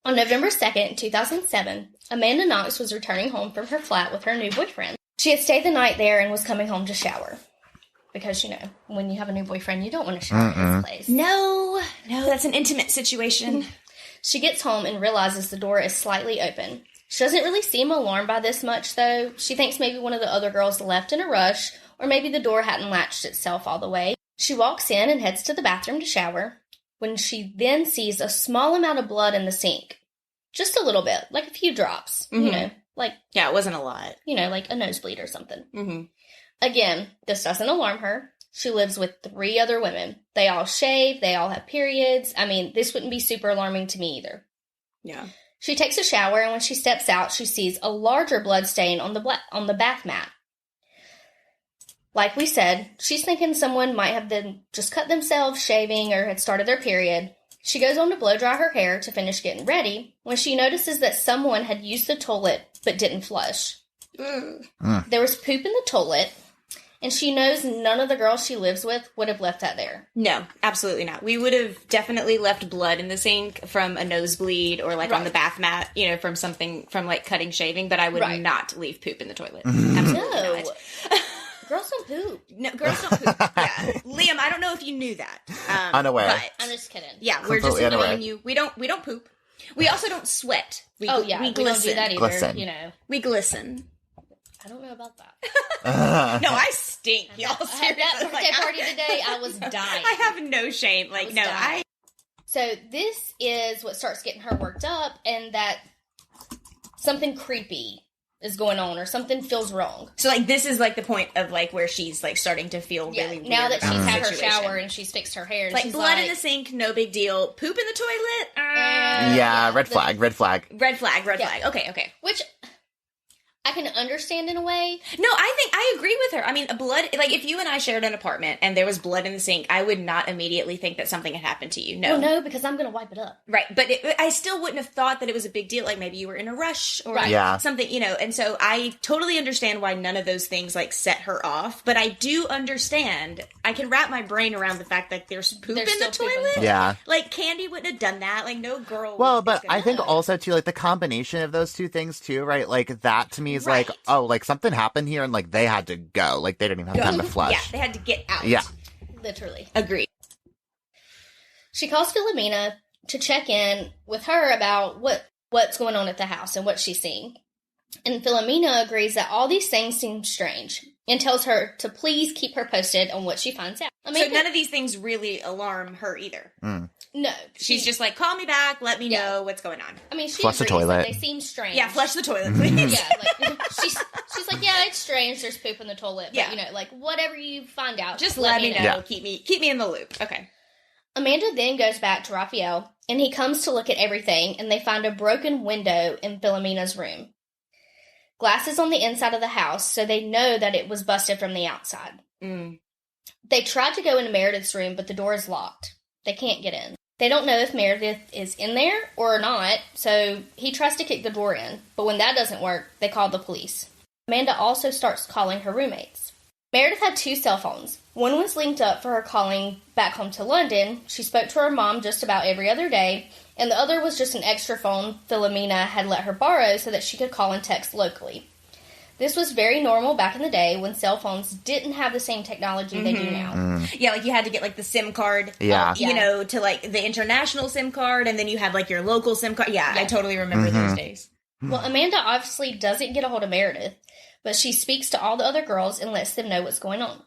On November 2nd, 2007, Amanda Knox was returning home from her flat with her new boyfriend. She had stayed the night there and was coming home to shower. Because, you know, when you have a new boyfriend, you don't want to shower in his place. No, that's an intimate situation. She gets home and realizes the door is slightly open. She doesn't really seem alarmed by this much, though. She thinks maybe one of the other girls left in a rush, or maybe the door hadn't latched itself all the way. She walks in and heads to the bathroom to shower, when she then sees a small amount of blood in the sink. Just a little bit, like a few drops, you know, like... Yeah, it wasn't a lot. You know, like a nosebleed or something. Mm-hmm. Again, this doesn't alarm her. She lives with 3 other women. They all shave. They all have periods. I mean, this wouldn't be super alarming to me either. Yeah. She takes a shower, and when she steps out, she sees a larger blood stain on the bath mat. Like we said, she's thinking someone might have been just cut themselves shaving or had started their period. She goes on to blow dry her hair to finish getting ready when she notices that someone had used the toilet but didn't flush. There was poop in the toilet, and she knows none of the girls she lives with would have left that there. No, absolutely not. We would have definitely left blood in the sink from a nosebleed or like on the bath mat, you know, from something from like cutting shaving, but I would not leave poop in the toilet. Absolutely not. Girls don't poop. No, girls don't poop. Yeah. Liam, I don't know if you knew that. Unaware. But I'm just kidding. Yeah, we're just annoying you. We don't poop. We also don't sweat. We we glisten. don't do that either. Glisten. You know, we glisten. I don't know about that. No, I stink, y'all. I had that birthday party today. I was dying. I have no shame. Like, no, dying. So this is what starts getting her worked up, and that something creepy is going on, or something feels wrong. So, like, this is, like, the point of, like, where she's, like, starting to feel really weird. Now that she's had her situation. shower and she's fixed her hair. And like, she's blood in the sink, no big deal. Poop in the toilet? Yeah, red flag. Red flag. Okay. Which I can understand in a way. No, I agree with her. I mean, blood, like, if you and I shared an apartment and there was blood in the sink, I would not immediately think that something had happened to you. No. Well, no, because I'm going to wipe it up. Right. But I still wouldn't have thought that it was a big deal. Like, maybe you were in a rush or something, you know. And so I totally understand why none of those things, like, set her off. But I do understand. I can wrap my brain around the fact that there's poop in the toilet. Yeah. Like, Kandi wouldn't have done that. Like, no girl. Well, but I think also, too, like, the combination of those two things, too, right? Like, that to me is like, oh, like, something happened here and, like, they had to go. Like, they didn't even have time to flush. Yeah, they had to get out. Yeah. Literally. Agreed. She calls Philomena to check in with her about what's going on at the house and what she's seeing. And Philomena agrees that all these things seem strange and tells her to please keep her posted on what she finds out. I mean, so none of these things really alarm her either. No. She's just like, call me back, let me know what's going on. I mean, she flush the agrees toilet. that they seem strange. Yeah, flush the toilet, please. Yeah, like, she's was like, yeah, it's strange. There's poop in the toilet. But, you know, like, whatever you find out, just let me know. Yeah. Keep me in the loop. Okay. Amanda then goes back to Raphael, and he comes to look at everything, and they find a broken window in Philomena's room. Glass is on the inside of the house, so they know that it was busted from the outside. They tried to go into Meredith's room, but the door is locked. They can't get in. They don't know if Meredith is in there or not, so he tries to kick the door in. But when that doesn't work, they call the police. Amanda also starts calling her roommates. Meredith had 2 cell phones. One was linked up for her calling back home to London. She spoke to her mom just about every other day, and the other was just an extra phone Philomena had let her borrow so that she could call and text locally. This was very normal back in the day when cell phones didn't have the same technology they do now. Yeah, like you had to get like the SIM card, Yeah. you know, to like the international SIM card, and then you had like your local SIM card. Yeah, I totally remember those days. Well, Amanda obviously doesn't get a hold of Meredith, but she speaks to all the other girls and lets them know what's going on.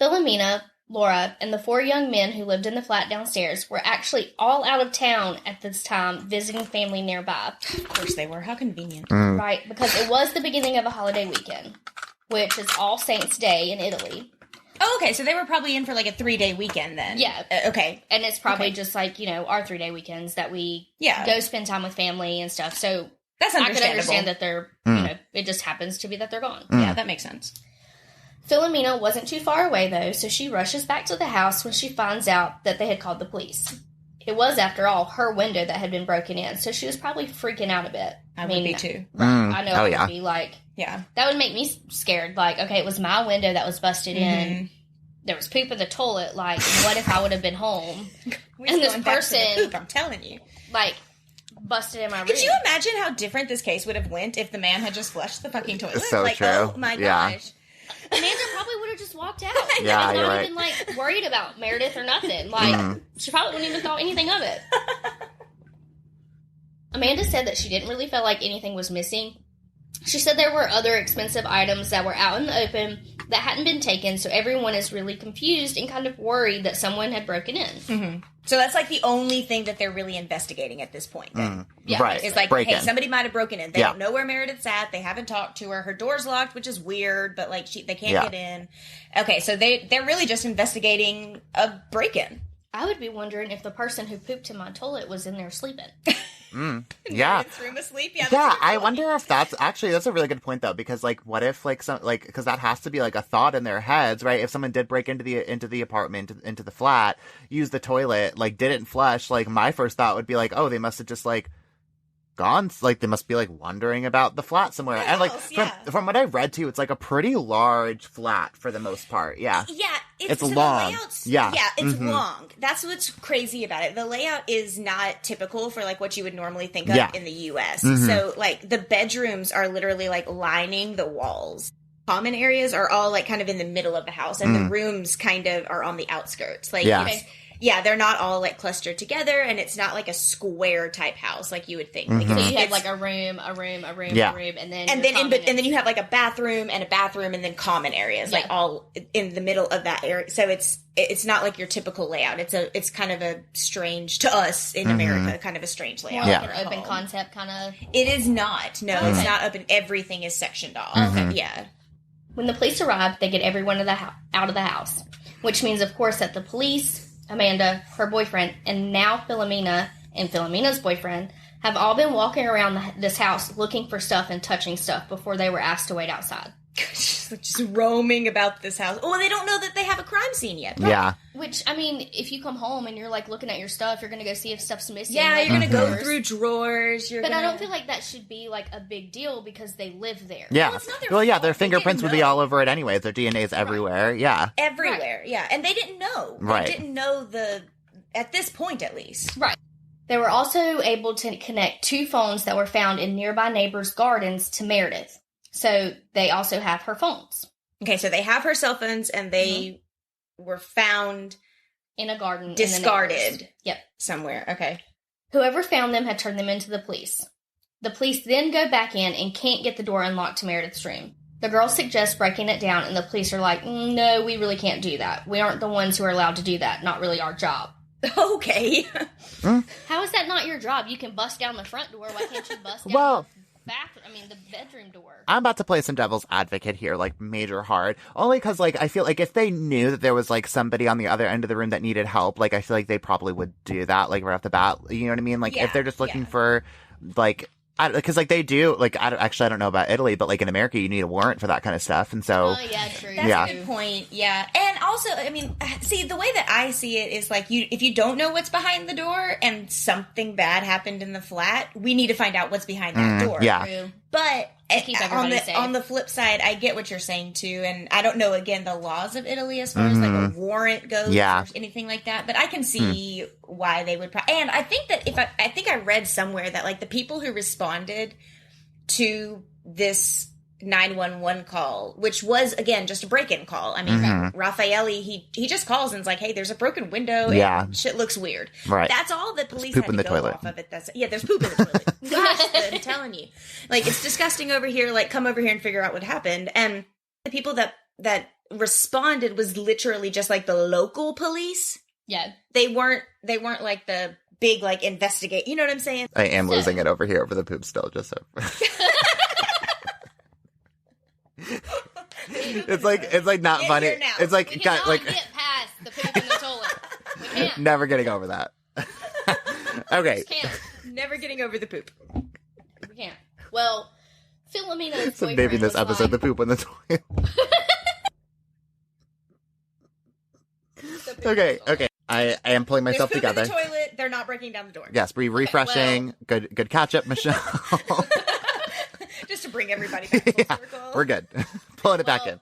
Philomena, Laura, and the 4 young men who lived in the flat downstairs were actually all out of town at this time, visiting family nearby. Of course they were. How convenient. Right, because it was the beginning of a holiday weekend, which is All Saints' Day in Italy. Oh, okay. So they were probably in for like a 3-day weekend then. Yeah. Okay. And it's probably just like, you know, our 3-day weekends that we go spend time with family and stuff. So that's I understandable. could understand that they're, you know, it just happens to be that they're gone. Yeah, that makes sense. Philomena wasn't too far away, though, so she rushes back to the house when she finds out that they had called the police. It was, after all, her window that had been broken in, so she was probably freaking out a bit. I mean, would be too. Right, I know I would be like, yeah. That would make me scared. Like, okay, it was my window that was busted in. There was poop in the toilet. Like, what if I would have been home? And this person, poop, I'm telling you, like, busted in my room. Could you imagine how different this case would have went if the man had just flushed the fucking toilet? So like, true. oh my gosh. Amanda probably would have just walked out. Yeah, and you're not right. even, like, worried about Meredith or nothing. Like, she probably wouldn't even thought anything of it. Amanda said that she didn't really feel like anything was missing. She said there were other expensive items that were out in the open that hadn't been taken, so everyone is really confused and kind of worried that someone had broken in. So that's like the only thing that they're really investigating at this point. Then. Yeah, right. It's like, Break hey, in. somebody might have broken in. They don't know where Meredith's at. They haven't talked to her. Her door's locked, which is weird, but like they can't get in. Okay, so they're really just investigating a break-in. I would be wondering if the person who pooped in my toilet was in there sleeping. Yeah. Meredith's room asleep. Yeah, Yeah, I wonder if that's a really good point though, because like, what if like because that has to be like a thought in their heads, right? If someone did break into the apartment, into the flat, use the toilet, like didn't flush, like my first thought would be like, oh, they must have just like gone, like they must be like wandering about the flat somewhere. And like from what I read too, it's like a pretty large flat for the most part. Yeah. Yeah, it's so long. The layout's, yeah, it's long. That's what's crazy about it. The layout is not typical for like what you would normally think of in the U.S. So like the bedrooms are literally like lining the walls. Common areas are all like kind of in the middle of the house, and the rooms kind of are on the outskirts. Like they're not all like clustered together, and it's not like a square type house like you would think. Like, So you have like a room, a room, and then you have like a bathroom, and then common areas like all in the middle of that area. So it's not like your typical layout. It's kind of a strange to us in America, kind of a strange layout. More like an open concept kind of. It is not. No, it's not open. Everything is sectioned off. Yeah. When the police arrive, they get everyone out of the house, which means, of course, that the police, Amanda, her boyfriend, and now Philomena and Philomena's boyfriend have all been walking around this house looking for stuff and touching stuff before they were asked to wait outside. Just roaming about this house. Oh, they don't know that they have a crime scene yet. Right? Yeah. Which, I mean, if you come home and you're, like, looking at your stuff, you're going to go see if stuff's missing. Yeah, like, you're going to go through drawers. But I don't feel like that should be, like, a big deal because they live there. Yeah. Well, it's not their fault. Their fingerprints would be all over it anyway. Their DNA's everywhere. Yeah. Everywhere, yeah. And they didn't know. Right. They didn't know at this point, at least. Right. They were also able to connect 2 phones that were found in nearby neighbors' gardens to Meredith. So they also have her phones. Okay, so they have her cell phones, and they were found in a garden, discarded. Yep, somewhere. Okay. Whoever found them had turned them into the police. The police then go back in and can't get the door unlocked to Meredith's room. The girls suggest breaking it down, and the police are like, "No, we really can't do that. We aren't the ones who are allowed to do that. Not really our job." Okay. How is that not your job? You can bust down the front door. Why can't you bust down? Well, the bedroom door. I'm about to play some devil's advocate here, like major hard. Only because, like, I feel like if they knew that there was, like, somebody on the other end of the room that needed help, like, I feel like they probably would do that, like, right off the bat. You know what I mean? Like, if they're just looking for, like, because, like, they do, like, I don't know about Italy, but, like, in America, you need a warrant for that kind of stuff. And so. Oh, yeah, true. That's a good point. Yeah. And also, I mean, see, the way that I see it is, like, if you don't know what's behind the door and something bad happened in the flat, we need to find out what's behind that door. Yeah. True. But safe. On the flip side, I get what you're saying too, and I don't know again the laws of Italy as far as like a warrant goes or anything like that. But I can see why they would. And I think that I think I read somewhere that like the people who responded to this 911 call, which was again just a break-in call. I mean, Raffaele, he just calls and is like, "Hey, there's a broken window. And shit looks weird." Right. That's all that police poop had in to the go toilet. off of it. There's poop in the toilet. Gosh, I'm telling you, like it's disgusting over here. Like, come over here and figure out what happened. And the people that responded was literally just like the local police. Yeah, they weren't like the big like investigate. You know what I'm saying? I am losing it over here over the poop still. Just so. It's like not Get funny. here now. It's like we got cannot like get past the poop in the toilet. We can't. never getting over that. Okay. Just can't. Never getting over the poop. We can't. Well, Philomena's So boyfriend maybe this was episode, the poop in the toilet. Okay. I am pulling myself There's poop together. in the toilet. They're not breaking down the door. Yes, refreshing. Good catch up, Michelle. Just to bring everybody back full circle. We're good. Pulling it back in.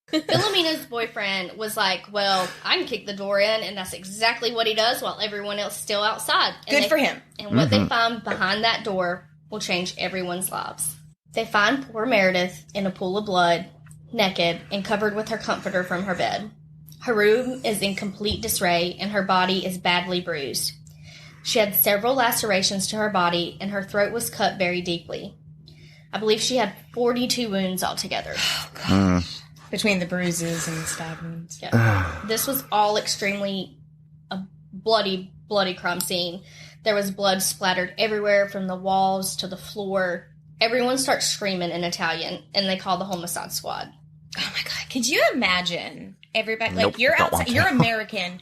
Philomena's boyfriend was like, well, I can kick the door in, and that's exactly what he does while everyone else is still outside. Good for him. And what they find behind that door will change everyone's lives. They find poor Meredith in a pool of blood, naked, and covered with her comforter from her bed. Her room is in complete disarray, and her body is badly bruised. She had several lacerations to her body, and her throat was cut very deeply. I believe she had 42 wounds altogether. Oh, gosh. Between the bruises and the stab wounds. Yeah. This was all extremely a bloody, bloody crime scene. There was blood splattered everywhere from the walls to the floor. Everyone starts screaming in Italian, and they call the homicide squad. Oh, my God. Could you imagine everybody? Nope, like, you're don't outside. want to. You're American.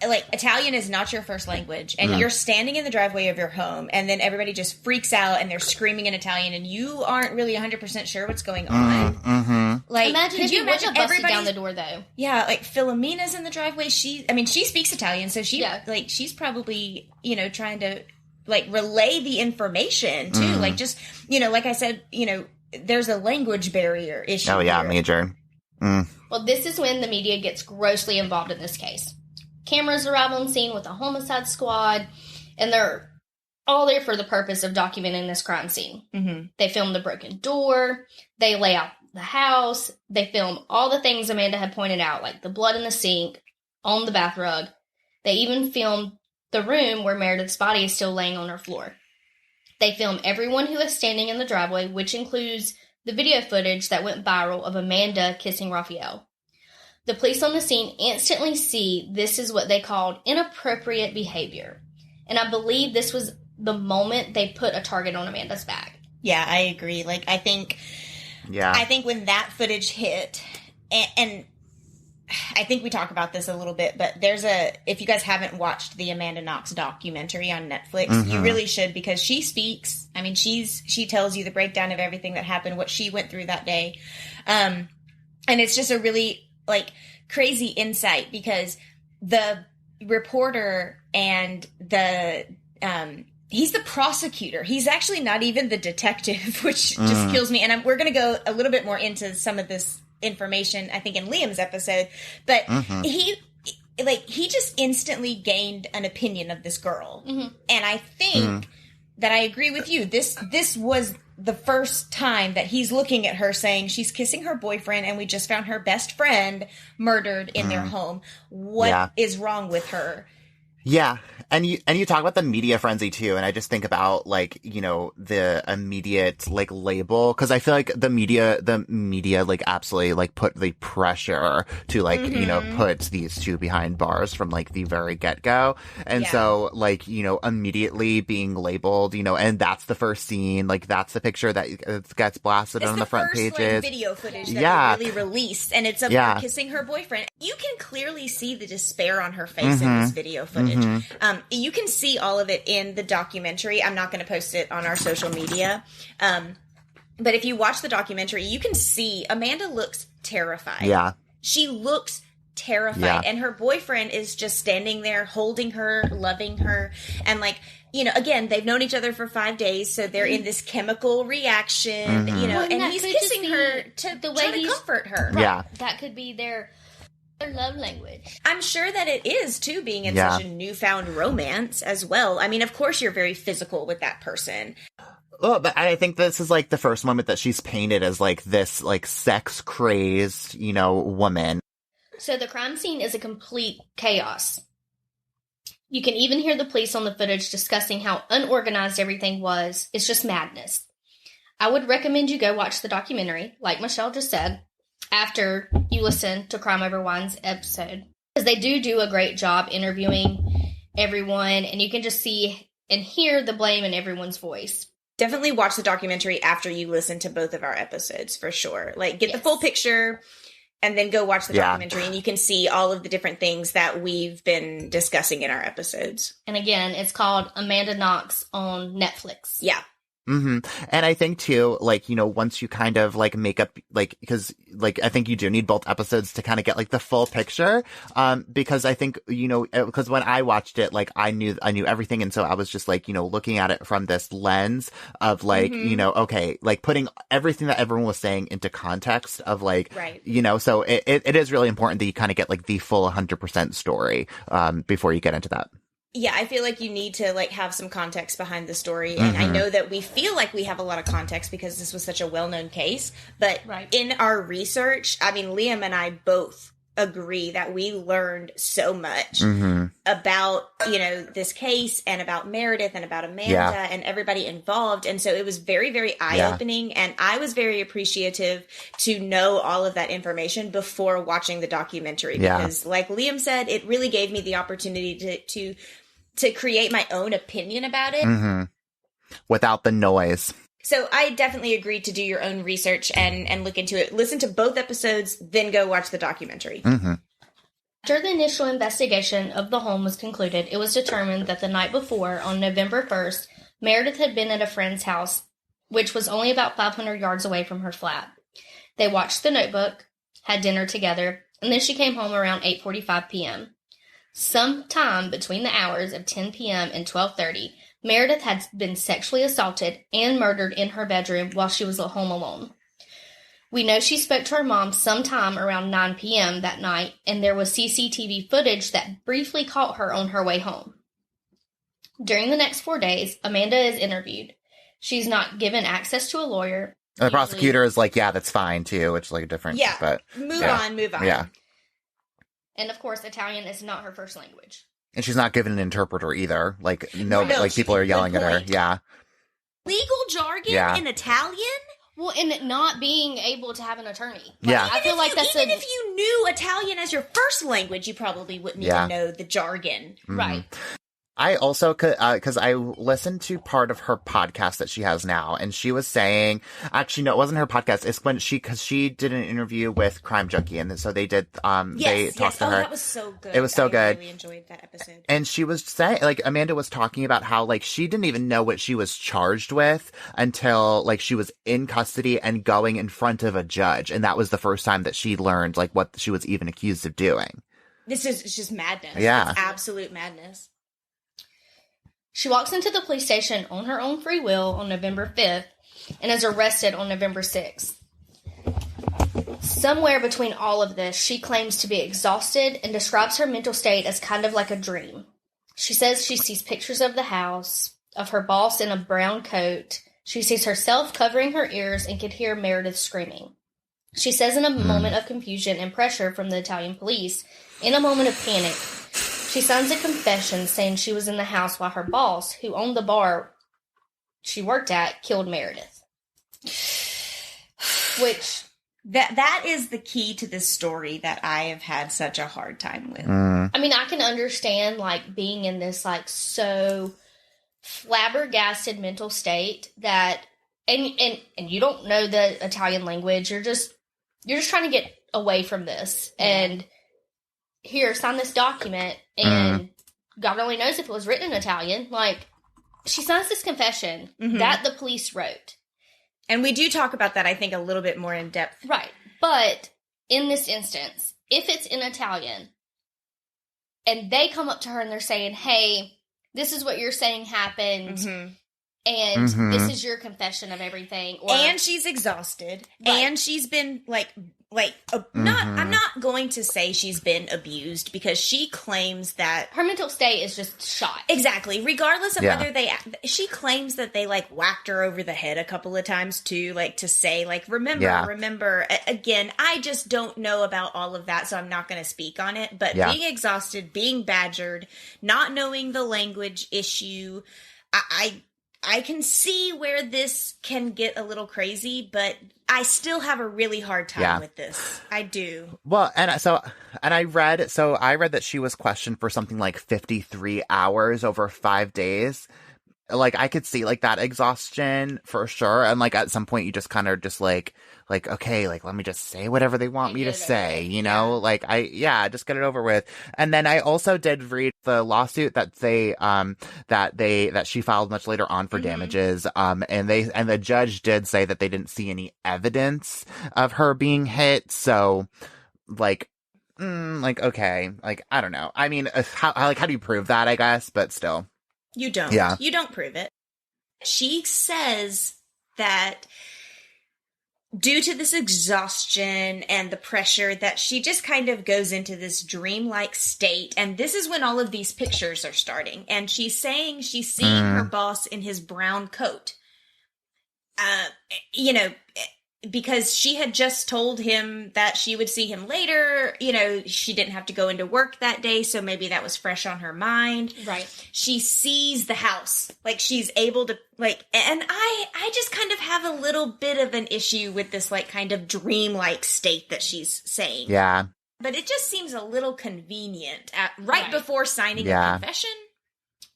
Like, Italian is not your first language. And you're standing in the driveway of your home, and then everybody just freaks out, and they're screaming in Italian, and you aren't really 100% sure what's going on. Like, Imagine could if you you wouldn't imagine have busted everybody down the door, though. Yeah, like Philomena's in the driveway. She speaks Italian, so she's probably, trying to like relay the information too. Like just, like I said, there's a language barrier issue. Oh yeah, here. major. Well, this is when the media gets grossly involved in this case. Cameras arrive on scene with a homicide squad, and they're all there for the purpose of documenting this crime scene. Mm-hmm. They film the broken door, they lay out the house, they film all the things Amanda had pointed out, like the blood in the sink, on the bath rug. They even filmed the room where Meredith's body is still laying on her floor. They film everyone who is standing in the driveway, which includes the video footage that went viral of Amanda kissing Raphael. The police on the scene instantly see this is what they called inappropriate behavior. And I believe this was the moment they put a target on Amanda's back. Yeah, I agree. Like, I think when that footage hit, and I think we talk about this a little bit, but if you guys haven't watched the Amanda Knox documentary on Netflix, you really should, because she speaks. I mean, she tells you the breakdown of everything that happened, what she went through that day. And it's just a really like crazy insight, because the reporter and he's the prosecutor. He's actually not even the detective, which just kills me. And we're going to go a little bit more into some of this information, I think, in Liam's episode. But he just instantly gained an opinion of this girl. And I think that I agree with you. This was the first time that he's looking at her saying she's kissing her boyfriend, and we just found her best friend murdered in their home. What is wrong with her? Yeah. And you talk about the media frenzy too, and I just think about like, you know, the immediate like label, because I feel like the media like absolutely like put the pressure to like, you know, put these two behind bars from like the very get-go. And so like, you know, immediately being labeled, you know, and that's the first scene, like that's the picture that gets blasted on the front pages. Like, video footage that they really released, and it's of her kissing her boyfriend. You can clearly see the despair on her face in this video footage. You can see all of it in the documentary. I'm not going to post it on our social media. But if you watch the documentary, you can see Amanda looks terrified. Yeah. She looks terrified. Yeah. And her boyfriend is just standing there holding her, loving her. And like, you know, again, they've known each other for 5 days, so they're in this chemical reaction, you know, and he's kissing her to try to comfort her. Right. Yeah. That could be their love language. I'm sure that it is, too, being in such a newfound romance as well. I mean, of course you're very physical with that person. Oh, but I think this is like the first moment that she's painted as like this like sex crazed, you know, woman. So the crime scene is a complete chaos. You can even hear the police on the footage discussing how unorganized everything was. It's just madness. I would recommend you go watch the documentary, like Michelle just said, after you listen to Crime Over Wine's episode. Because they do a great job interviewing everyone, and you can just see and hear the blame in everyone's voice. Definitely watch the documentary after you listen to both of our episodes, for sure. Like, get the full picture, and then go watch the documentary, and you can see all of the different things that we've been discussing in our episodes. And again, it's called Amanda Knox on Netflix. Yeah. And I think too, like, you know, once you kind of like make up, like, because like I think you do need both episodes to kind of get like the full picture. Because I think, you know, because when I watched it, like I knew everything, and so I was just like, you know, looking at it from this lens of like, you know, okay, like putting everything that everyone was saying into context of like, you know, so it is really important that you kind of get like the full 100% story before you get into that. Yeah, I feel like you need to like have some context behind the story, and I know that we feel like we have a lot of context because this was such a well-known case, but in our research, I mean, Liam and I both agree that we learned so much about, you know, this case and about Meredith and about Amanda and everybody involved, and so it was very, very eye-opening, and I was very appreciative to know all of that information before watching the documentary because, like Liam said, it really gave me the opportunity to create my own opinion about it. Without the noise. So I definitely agreed to do your own research and look into it. Listen to both episodes, then go watch the documentary. After the initial investigation of the home was concluded, it was determined that the night before, on November 1st, Meredith had been at a friend's house, which was only about 500 yards away from her flat. They watched The Notebook, had dinner together, and then she came home around 8:45 p.m. Sometime between the hours of 10 p.m. and 12:30, Meredith had been sexually assaulted and murdered in her bedroom while she was at home alone. We know she spoke to her mom sometime around 9 p.m. that night, and there was CCTV footage that briefly caught her on her way home. During the next 4 days, Amanda is interviewed. She's not given access to a lawyer. And the prosecutor is like, yeah, that's fine, too, which is like a different... but move on. Yeah. And, of course, Italian is not her first language. And she's not given an interpreter either. Like, no, like, people are yelling at her. Yeah. Legal jargon in Italian? Well, and not being able to have an attorney. Yeah. I feel like that's even if you knew Italian as your first language, you probably wouldn't even know the jargon. Right. I also could, because I listened to part of her podcast that she has now, and she was saying, actually, no, it wasn't her podcast. It's when because she did an interview with Crime Junkie, and so they did, they talked to her. That was so good. It was so good. I really enjoyed that episode. And she was saying, like, Amanda was talking about how, like, she didn't even know what she was charged with until, like, she was in custody and going in front of a judge. And that was the first time that she learned, like, what she was even accused of doing. It's just madness. Yeah. It's absolute madness. She walks into the police station on her own free will on November 5th and is arrested on November 6th. Somewhere between all of this, she claims to be exhausted and describes her mental state as kind of like a dream. She says she sees pictures of the house, of her boss in a brown coat. She sees herself covering her ears and could hear Meredith screaming. She says in a moment of confusion and pressure from the Italian police, in a moment of panic, She signs a confession saying she was in the house while her boss, who owned the bar she worked at, killed Meredith. Which... That is the key to this story that I have had such a hard time with. I mean, I can understand, like, being in this, like, so flabbergasted mental state that, and you don't know the Italian language, you're just trying to get away from this, and here, sign this document, and God only knows if it was written in Italian, like, she signs this confession that the police wrote. And we do talk about that, I think, a little bit more in depth. Right. But in this instance, if it's in Italian and they come up to her and they're saying, hey, this is what you're saying happened and this is your confession of everything. Or, and she's exhausted. Right. And she's been I'm not going to say she's been abused because she claims that her mental state is just shot. Exactly. Regardless of whether she claims that they like whacked her over the head a couple of times too, like to say like, remember. Again, I just don't know about all of that. So I'm not going to speak on it, but being exhausted, being badgered, not knowing the language issue, I can see where this can get a little crazy, but I still have a really hard time with this. I do. Well, I read that she was questioned for something like 53 hours over 5 days. Like, I could see, like, that exhaustion for sure. And, like, at some point you just kind of just, like, okay, like, let me just say whatever they want me to say, you know? Like, just get it over with. And then I also did read the lawsuit that that she filed much later on for damages. And the judge did say that they didn't see any evidence of her being hit. So, like, okay, like, I don't know. I mean, how do you prove that, I guess? But still. You don't. Yeah. You don't prove it. She says that due to this exhaustion and the pressure that she just kind of goes into this dreamlike state. And this is when all of these pictures are starting. And she's saying she's seeing her boss in his brown coat. Because she had just told him that she would see him later, she didn't have to go into work that day, so maybe that was fresh on her mind. Right. She sees the house, like she's able to, like, and I just kind of have a little bit of an issue with this, like, kind of dreamlike state that she's saying. Yeah. But it just seems a little convenient right before signing a confession.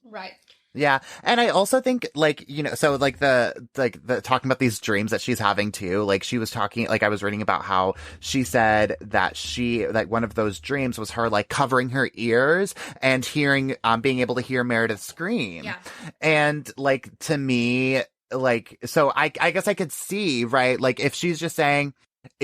Right. Yeah. And I also think, like, so like the talking about these dreams that she's having too, like she was talking, like I was reading about how she said that she, like one of those dreams was her like covering her ears and hearing, being able to hear Meredith scream. Yeah. And like, to me, like, so I guess I could see, right? Like if she's just saying,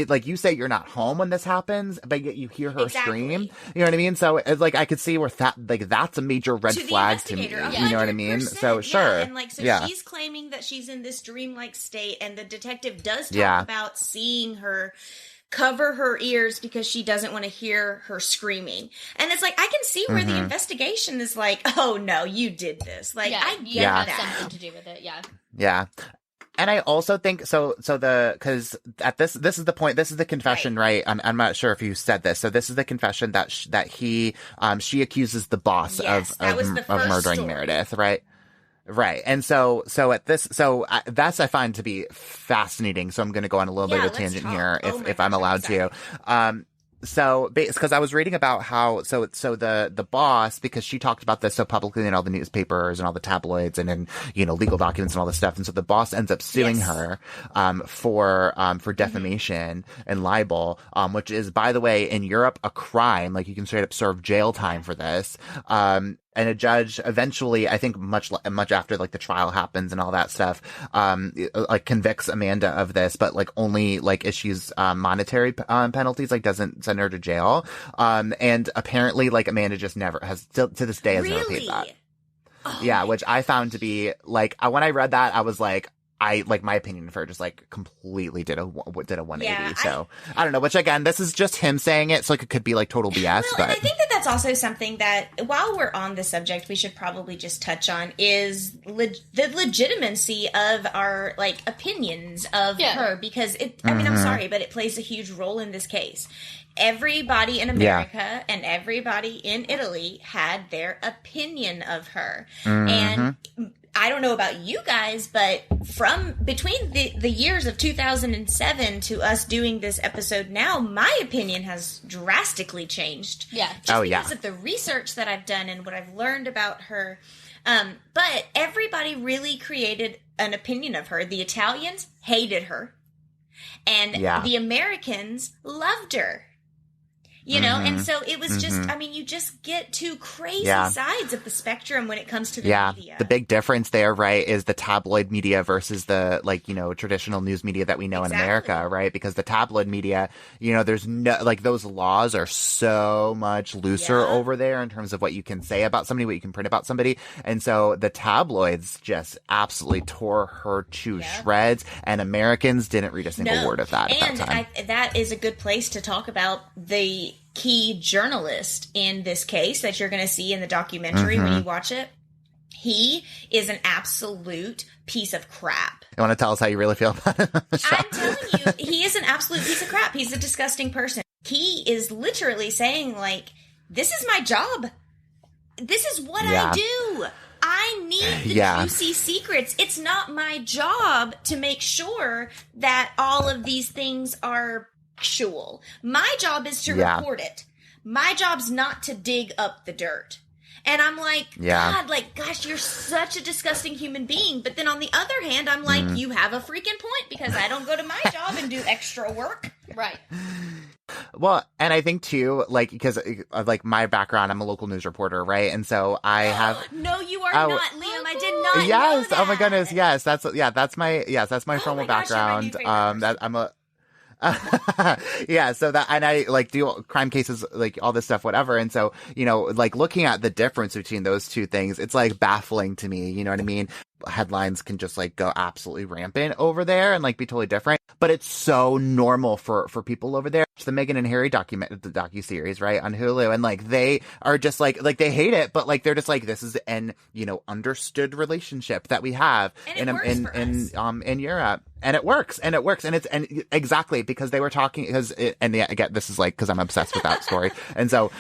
like you say, you're not home when this happens, but yet you hear her scream. You know what I mean? So it's like I could see where that's a major red flag to me. 100%. You know what I mean? So sure, and like she's claiming that she's in this dreamlike state, and the detective does talk about seeing her cover her ears because she doesn't want to hear her screaming. And it's like I can see where the investigation is like, oh no, you did this. Like I get that. Something to do with it. Yeah. Yeah. And I also think because at this is the point, this is the confession, right? I'm not sure if you said this. So this is the confession that she accuses the boss of murdering Meredith, right? Right. And so at this, that's I find to be fascinating. So I'm going to go on a little bit of a tangent here if I'm allowed to. So, because I was reading about how, so the boss, because she talked about this so publicly in all the newspapers and all the tabloids and in, legal documents and all this stuff. And so the boss ends up suing her, for defamation and libel, which is, by the way, in Europe, a crime. Like you can straight up serve jail time for this. And a judge eventually, I think much after like the trial happens and all that stuff, like convicts Amanda of this, but like only like issues, monetary, penalties, like doesn't send her to jail. And apparently like Amanda just never has, to this day has never paid that. Oh. Yeah, which I found to be like, when I read that, I was like, my opinion of her just like completely did a 180. Yeah, So I don't know, which again, this is just him saying it. So like it could be like total BS. Well, but and I think that that's also something that while we're on the subject, we should probably just touch on is the legitimacy of our like opinions of her, because I mean, I'm sorry, but it plays a huge role in this case. Everybody in America and everybody in Italy had their opinion of her. And I don't know about you guys, but from between the years of 2007 to us doing this episode now, my opinion has drastically changed. Yeah. Just because of the research that I've done and what I've learned about her. But everybody really created an opinion of her. The Italians hated her. And the Americans loved her. You know, and so it was just, I mean, you just get two crazy sides of the spectrum when it comes to the media. The big difference there, right, is the tabloid media versus the, like, you know, traditional news media that we know in America, right? Because the tabloid media, you know, there's no, like, those laws are so much looser over there in terms of what you can say about somebody, what you can print about somebody. And so the tabloids just absolutely tore her to shreds, and Americans didn't read a single word of that at that time. And that is a good place to talk about the key journalist in this case that you're going to see in the documentary when you watch it. He is an absolute piece of crap. You want to tell us how you really feel about him? I'm telling you, he is an absolute piece of crap. He's a disgusting person. He is literally saying, like, this is my job. This is what I do. I need the juicy secrets. It's not my job to make sure that all of these things are factual. My job is to report it. My job's not to dig up the dirt. And I'm like, God, like, gosh, you're such a disgusting human being. But then on the other hand, I'm like, you have a freaking point, because I don't go to my job and do extra work. Right. Well, and I think too, like, because of like my background, I'm a local news reporter, right? And so I have. No, you are not, Liam. I did not. Yes. Know that. Oh my goodness. Yes. That's my formal background. That I'm a. So that, and I like do crime cases, like all this stuff, whatever. And so, you know, like looking at the difference between those two things, it's like baffling to me. You know what I mean? Headlines can just like go absolutely rampant over there and like be totally different, but it's so normal for people over there. It's the Meghan and Harry the docuseries, right, on Hulu, and like they are just like they hate it, but like they're just like, this is an, you know, understood relationship that we have in Europe, and it works, and it's exactly because they were talking, again, this is like because I'm obsessed with that story, and so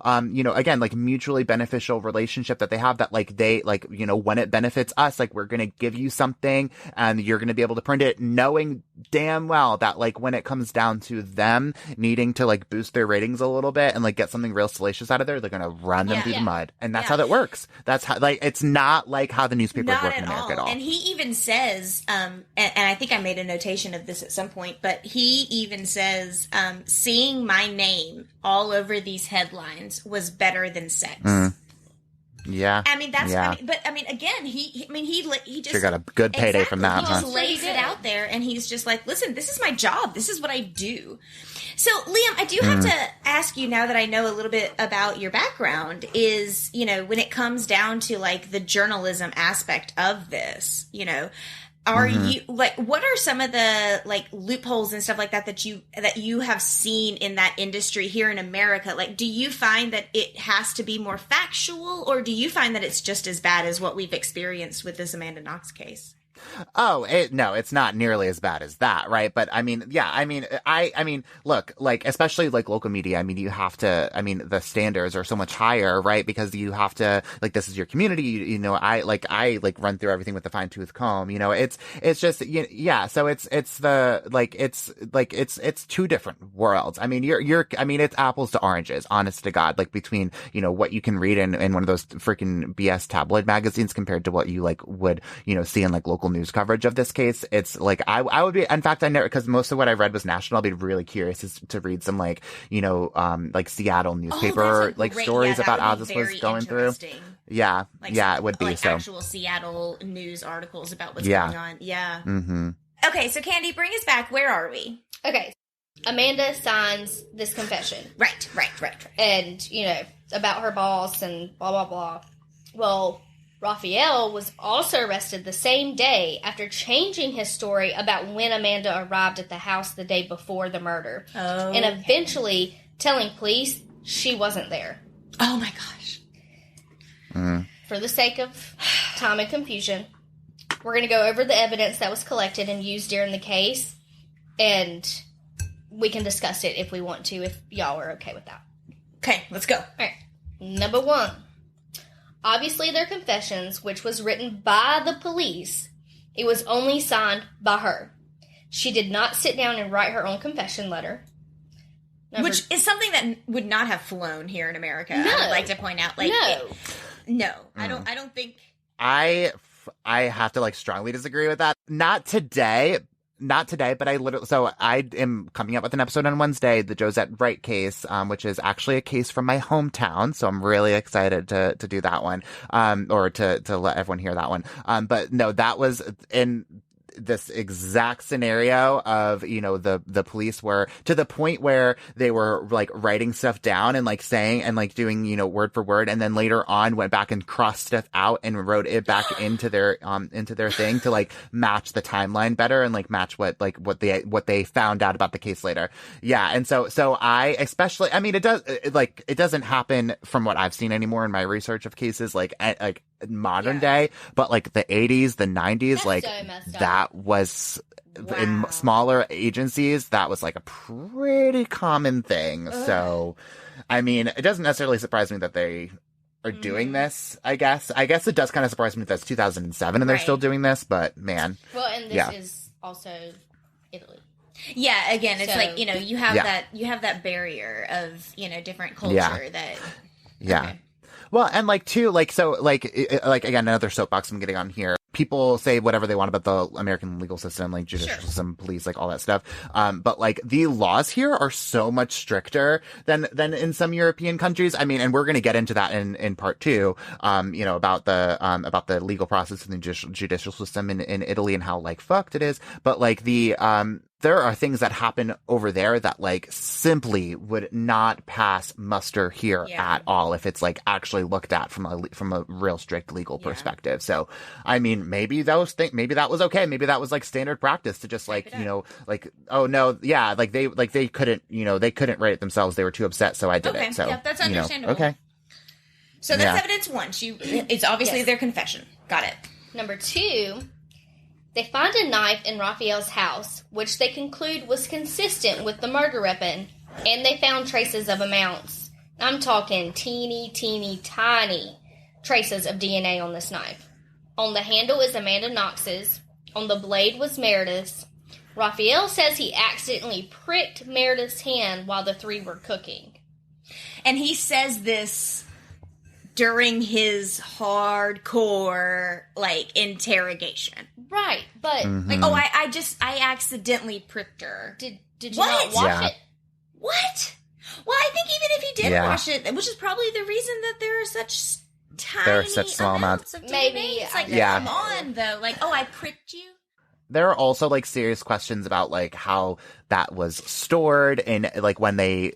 you know, again, like mutually beneficial relationship that they have, that like they like, you know, when it benefits us, like we're gonna give you something and you're gonna be able to print it, knowing damn well that like when it comes down to them needing to like boost their ratings a little bit and like get something real salacious out of there, they're gonna run them through the mud, and that's how that works. That's how, like, it's not like how the newspapers work in America at all. And he even says, and I think I made a notation of this at some point, but he even says, seeing my name all over these headlines was better than sex. Yeah. I mean, that's, I mean, again, he just sure got a good payday from that. He just lays it out there, and he's just like, listen, this is my job. This is what I do. So, Liam, I do have to ask you, now that I know a little bit about your background, is, you know, when it comes down to like the journalism aspect of this, you know, are you like, what are some of the like loopholes and stuff like that you have seen in that industry here in America? Like, do you find that it has to be more factual, or do you find that it's just as bad as what we've experienced with this Amanda Knox case? Oh, no, it's not nearly as bad as that, right? But I mean, yeah, I mean, look, like, especially like local media, I mean, you have to, I mean, the standards are so much higher, right? Because you have to, like, this is your community, you know, I run through everything with a fine tooth comb, you know, it's just, yeah, so it's two different worlds. I mean, it's apples to oranges, honest to God, like between, you know, what you can read in one of those freaking BS tabloid magazines compared to what you like would, you know, see in like local news coverage of this case. It's like, I would be, in fact, I never, because most of what I read was national. I'll be really curious to read some like, you know, like Seattle newspaper, like stories about how this was going through. Yeah. Like it would be. Like so actual Seattle news articles about what's going on. Yeah. Okay. So Kandi, bring us back. Where are we? Okay. Amanda signs this confession. Right. And, you know, about her boss and blah, blah, blah. Well, Raphael was also arrested the same day after changing his story about when Amanda arrived at the house the day before the murder. Okay. And eventually telling police she wasn't there. Oh my gosh. For the sake of time and confusion, we're going to go over the evidence that was collected and used during the case, and we can discuss it if we want to, if y'all are okay with that. Okay, let's go. All right. Number 1. Obviously, their confessions, which was written by the police, it was only signed by her. She did not sit down and write her own confession letter. Which is something that would not have flown here in America. No. I would like to point out. Like, No. I don't think. I have to strongly disagree with that. Not today, but I am coming up with an episode on Wednesday, the Josette Wright case, which is actually a case from my hometown. So I'm really excited to do that one, or to let everyone hear that one. But no, that was in this exact scenario of, the police were to the point where they were writing stuff down and saying and doing, word for word. And then later on went back and crossed stuff out and wrote it back into their thing to match the timeline better and match what they found out about the case later. Yeah. And so I especially, I mean, it doesn't happen from what I've seen anymore in my research of cases modern day, but the 80s, the 90s, so that was in smaller agencies, that was a pretty common thing. So I mean, it doesn't necessarily surprise me that they are doing this. I guess it does kind of surprise me that it's 2007 and they're still doing this, but man. Well, and this is also Italy. Yeah, again, it's you have that barrier of, different culture that. Yeah. Okay. Well, and again, another soapbox I'm getting on here. People say whatever they want about the American legal system, judicial system, police, all that stuff. But the laws here are so much stricter than in some European countries. I mean, and we're going to get into that in part 2, about the legal process and the judicial system in Italy and how fucked it is. But there are things that happen over there that simply would not pass muster here at all if it's actually looked at from a real strict legal perspective. So, I mean, maybe that was okay. Maybe that was standard practice to just oh no, yeah, they couldn't, they couldn't write it themselves. They were too upset, so I did it. So that's understandable. Okay. So that's evidence 1. It's obviously their confession. Got it. Number 2. They find a knife in Raphael's house, which they conclude was consistent with the murder weapon, and they found traces of amounts. I'm talking teeny, teeny, tiny traces of DNA on this knife. On the handle is Amanda Knox's. On the blade was Meredith's. Raphael says he accidentally pricked Meredith's hand while the 3 were cooking. And he says this during his hardcore, interrogation. Right, but... I accidentally pricked her. Did you not wash it? What? Well, I think even if he did wash it, which is probably the reason that there are such small amounts of DNA. Maybe. It's come on, though. I pricked you? There are also serious questions about how that was stored and when they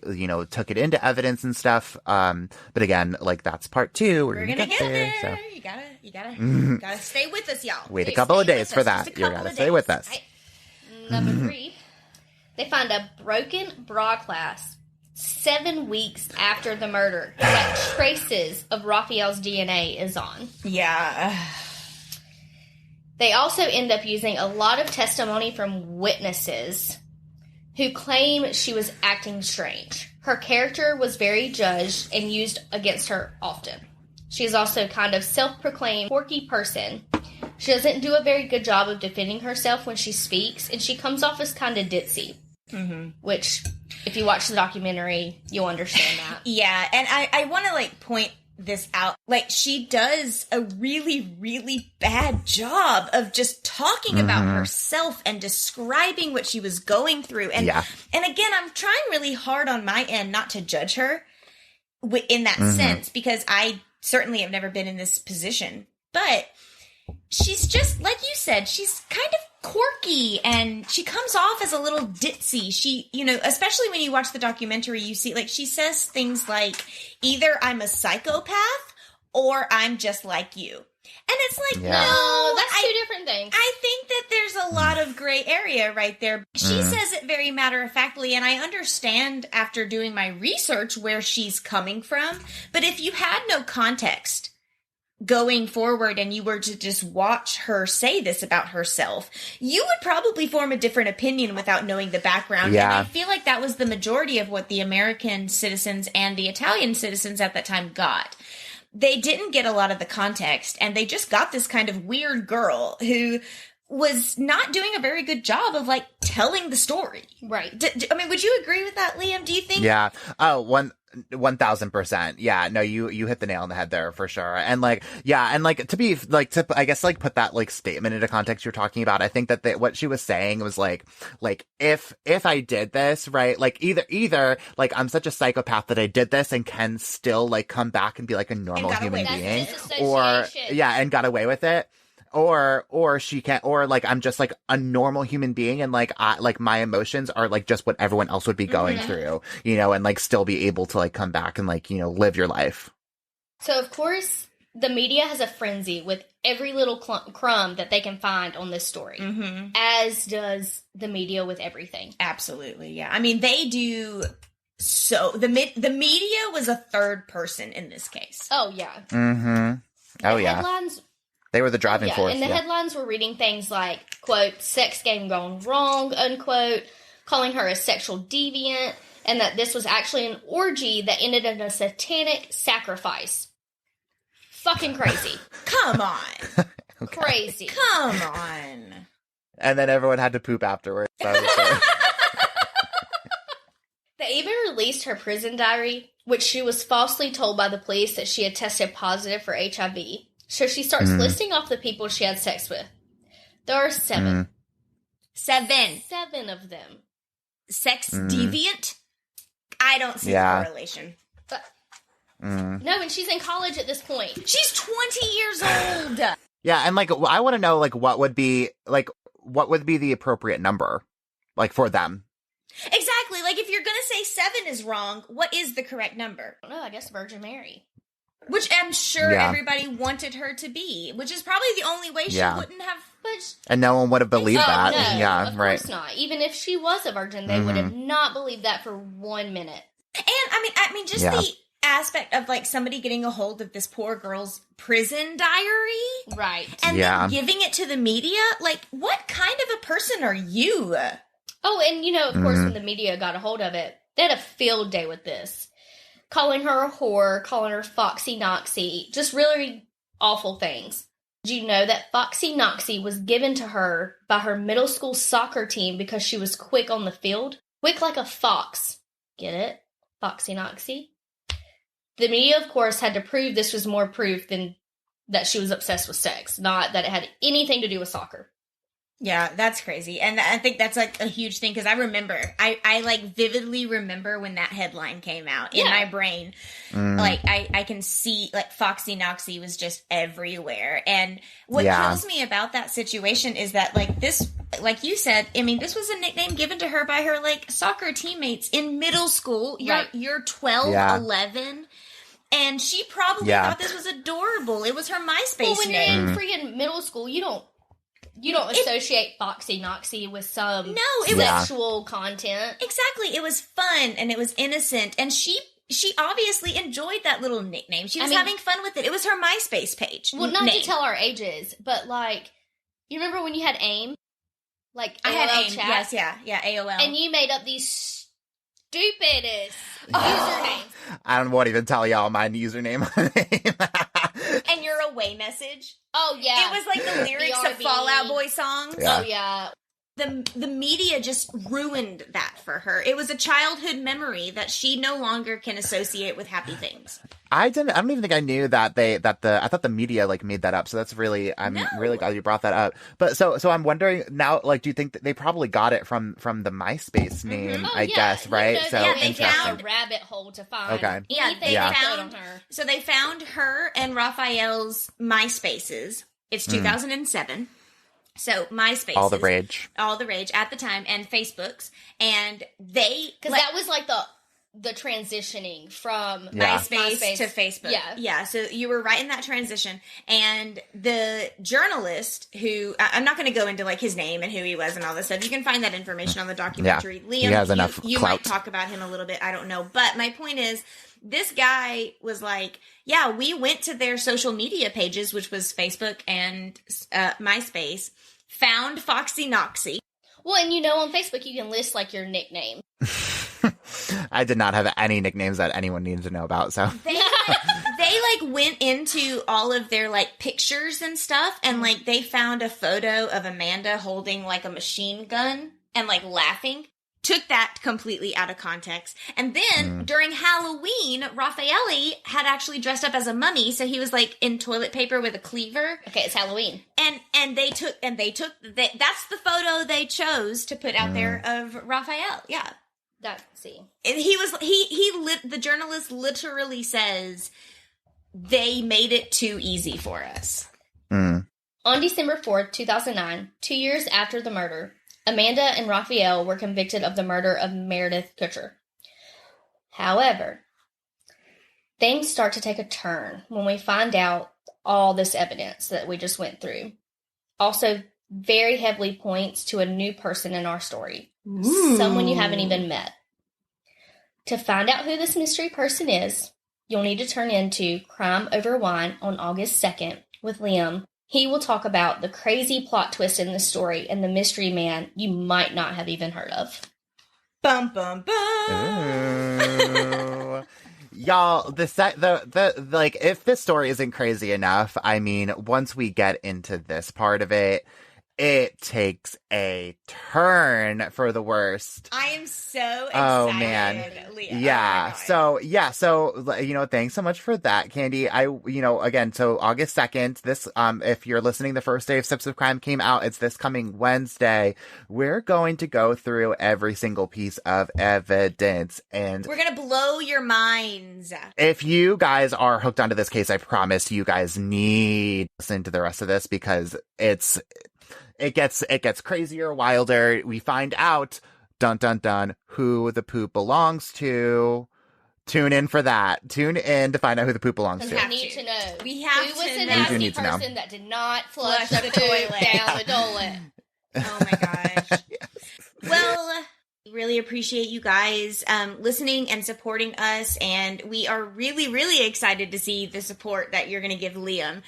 took it into evidence and stuff. But again, that's part 2. We're gonna get there. So. You gotta stay with us, y'all. Wait a couple of days for that. You gotta stay with us. Right. Number 3, they find a broken bra clasp 7 weeks after the murder that traces of Raphael's DNA is on. Yeah. They also end up using a lot of testimony from witnesses who claim she was acting strange. Her character was very judged and used against her often. She is also kind of self-proclaimed quirky person. She doesn't do a very good job of defending herself when she speaks, and she comes off as kind of ditzy. Mm-hmm. Which, if you watch the documentary, you'll understand that. Yeah, and I want to, point this out. She does a really, really bad job of just talking about herself and describing what she was going through. And again, I'm trying really hard on my end not to judge her in that sense, because I certainly have never been in this position. But she's just, like you said, she's kind of quirky and she comes off as a little ditzy. She, especially when you watch the documentary, you see, she says things like, either I'm a psychopath or I'm just like you. And it's like, Yeah. no, that's two different things. I think that there's a lot of gray area right there. She says it very matter-of-factly, and I understand after doing my research where she's coming from. But if you had no context going forward and you were to just watch her say this about herself, you would probably form a different opinion without knowing the background. Yeah. And I feel like that was the majority of what the American citizens and the Italian citizens at that time got. They didn't get a lot of the context, and they just got this kind of weird girl who was not doing a very good job of, like, telling the story. Right. I mean, would you agree with that, Liam? Do you think? Yeah. Oh, 1,000%. Yeah. No, you hit the nail on the head there for sure. And like, yeah. And like, I guess, like, put that, like, statement into context you're talking about. I think that what she was saying was like, if I did this, right, like, either, like, I'm such a psychopath that I did this and can still, like, come back and be, like, a normal human being, or, yeah, and got away with it. Or she can't, or like, I'm just like a normal human being, and like, my emotions are like just what everyone else would be going through, you know, and like still be able to like come back and like, you know, live your life. So of course the media has a frenzy with every little crumb that they can find on this story, as does the media with everything. Absolutely. Yeah. I mean, they do. So the media was a third person in this case. Oh yeah. Oh yeah. Headlines. They were the driving force. And the headlines were reading things like, quote, sex game gone wrong, unquote, calling her a sexual deviant, and that this was actually an orgy that ended in a satanic sacrifice. Fucking crazy. Come on. Okay. Crazy. Come on. And then everyone had to poop afterwards. They even released her prison diary, which she was falsely told by the police that she had tested positive for HIV. So she starts listing off the people she had sex with. There are 7. 7. 7 of them. Sex deviant? I don't see the correlation. But, no, and she's in college at this point. She's 20 years old. Yeah, and like, I want to know, like, what would be the appropriate number, like, for them? Exactly. Like, if you're going to say 7 is wrong, what is the correct number? I don't know, I guess Virgin Mary. Which I'm sure everybody wanted her to be, which is probably the only way she wouldn't have. And no one would have believed that. No, yeah, of right. course not. Even if she was a virgin, they would have not believed that for 1 minute. And I mean, just the aspect of like somebody getting a hold of this poor girl's prison diary, right? And then giving it to the media. Like, what kind of a person are you? Oh, and you know, of course, when the media got a hold of it, they had a field day with this. Calling her a whore, calling her Foxy Noxy, just really awful things. Did you know that Foxy Noxy was given to her by her middle school soccer team because she was quick on the field? Quick like a fox. Get it? Foxy Noxy. The media, of course, had to prove this was more proof than that she was obsessed with sex, not that it had anything to do with soccer. Yeah, that's crazy. And I think that's like a huge thing because I remember, I like vividly remember when that headline came out in my brain. Like I can see like Foxy Noxy was just everywhere. And what kills me about that situation is that like this, like you said, I mean, this was a nickname given to her by her like soccer teammates in middle school. You're 12, 11. And she probably thought this was adorable. It was her MySpace when name. you're in freaking middle school, you don't associate Foxy Noxy with some sexual content. Exactly. It was fun and it was innocent. And she obviously enjoyed that little nickname. She was having fun with it. It was her MySpace page. Well, not to tell our ages, but like, you remember when you had AIM? Like, I had AIM. Chat? Yes, yeah, AOL. And you made up these stupidest usernames. I won't even tell y'all my username. And your away message. Oh, yeah. It was like the lyrics of Fall Out Boy songs. Yeah. Oh, yeah. The media just ruined that for her. It was a childhood memory that she no longer can associate with happy things. I don't even think I knew that I thought the media like made that up. So that's really, I'm really glad you brought that up. But so I'm wondering now, like, do you think that they probably got it from the MySpace name, I guess, right? You know, they found a rabbit hole to find anything they found on her. So they found her and Raphael's MySpaces. It's 2007. So MySpace, all the rage at the time, and Facebook's, and they because that was like the the transitioning from MySpace to Facebook. Yeah. Yeah. So you were right in that transition. And the journalist who, I'm not going to go into like his name and who he was and all this stuff. You can find that information on the documentary. Yeah. Liam, he has enough you clout. might talk about him a little bit. I don't know. But my point is, this guy was like, yeah, we went to their social media pages, which was Facebook and MySpace, found Foxy Noxy. Well, and you know, on Facebook, you can list like your nickname. I did not have any nicknames that anyone needed to know about, so. They like went into all of their like pictures and stuff, and like they found a photo of Amanda holding like a machine gun and like laughing. Took that completely out of context. And then during Halloween, Raffaele had actually dressed up as a mummy, so he was like in toilet paper with a cleaver. Okay, it's Halloween. And they took that's the photo they chose to put out there of Raphael. Yeah. See. And the journalist literally says they made it too easy for us. On December 4th, 2009, 2 years after the murder, Amanda and Raphael were convicted of the murder of Meredith Kercher. However, things start to take a turn when we find out all this evidence that we just went through. Also, very heavily points to a new person in our story. Ooh. Someone you haven't even met. To find out who this mystery person is, you'll need to turn into Crime Over Wine on August 2nd with Liam. He will talk about the crazy plot twist in the story and the mystery man you might not have even heard of. Bum, bum, bum. Y'all, like, if this story isn't crazy enough, I mean, once we get into this part of it, it takes a turn for the worst. I am so excited. Oh, man. Leah. Yeah. Oh, so, you know, thanks so much for that, Kandi. Again, so August 2nd, this, if you're listening, the first day of Sips of Crime came out. It's this coming Wednesday. We're going to go through every single piece of evidence, and we're going to blow your minds. If you guys are hooked onto this case, I promise you guys need to listen to the rest of this, because it gets crazier, wilder. We find out, dun dun dun, who the poop belongs to. Tune in for that. Tune in to find out who the poop belongs to. We need to know. We have who to was the know. nasty person that did not flush the toilet down the toilet. Oh my gosh. Well, really appreciate you guys listening and supporting us, and we are really, really excited to see the support that you're going to give Liam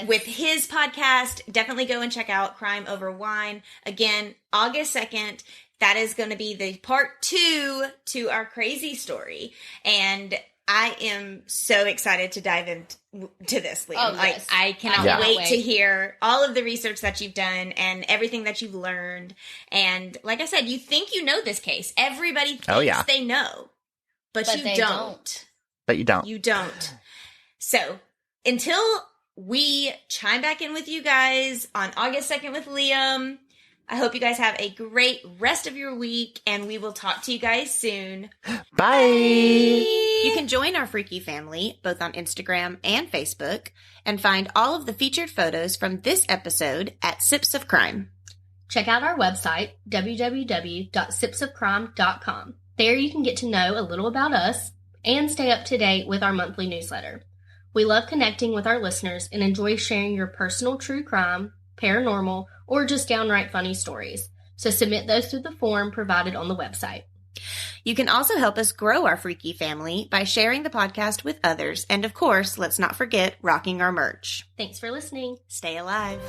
with his podcast. Definitely go and check out Crime Over Wine. Again, August 2nd. That is going to be the part 2 to our crazy story, and I am so excited to dive into this, Liam. Oh, yes. I cannot wait to hear all of the research that you've done and everything that you've learned. And like I said, you think you know this case. Everybody thinks they know, but you don't. But you don't. You don't. So until we chime back in with you guys on August 2nd with Liam, I hope you guys have a great rest of your week, and we will talk to you guys soon. Bye! You can join our freaky family both on Instagram and Facebook and find all of the featured photos from this episode at Sips of Crime. Check out our website, www.sipsofcrime.com. There you can get to know a little about us and stay up to date with our monthly newsletter. We love connecting with our listeners and enjoy sharing your personal true crime, paranormal, or just downright funny stories. So submit those through the form provided on the website. You can also help us grow our freaky family by sharing the podcast with others. And of course, let's not forget rocking our merch. Thanks for listening. Stay alive.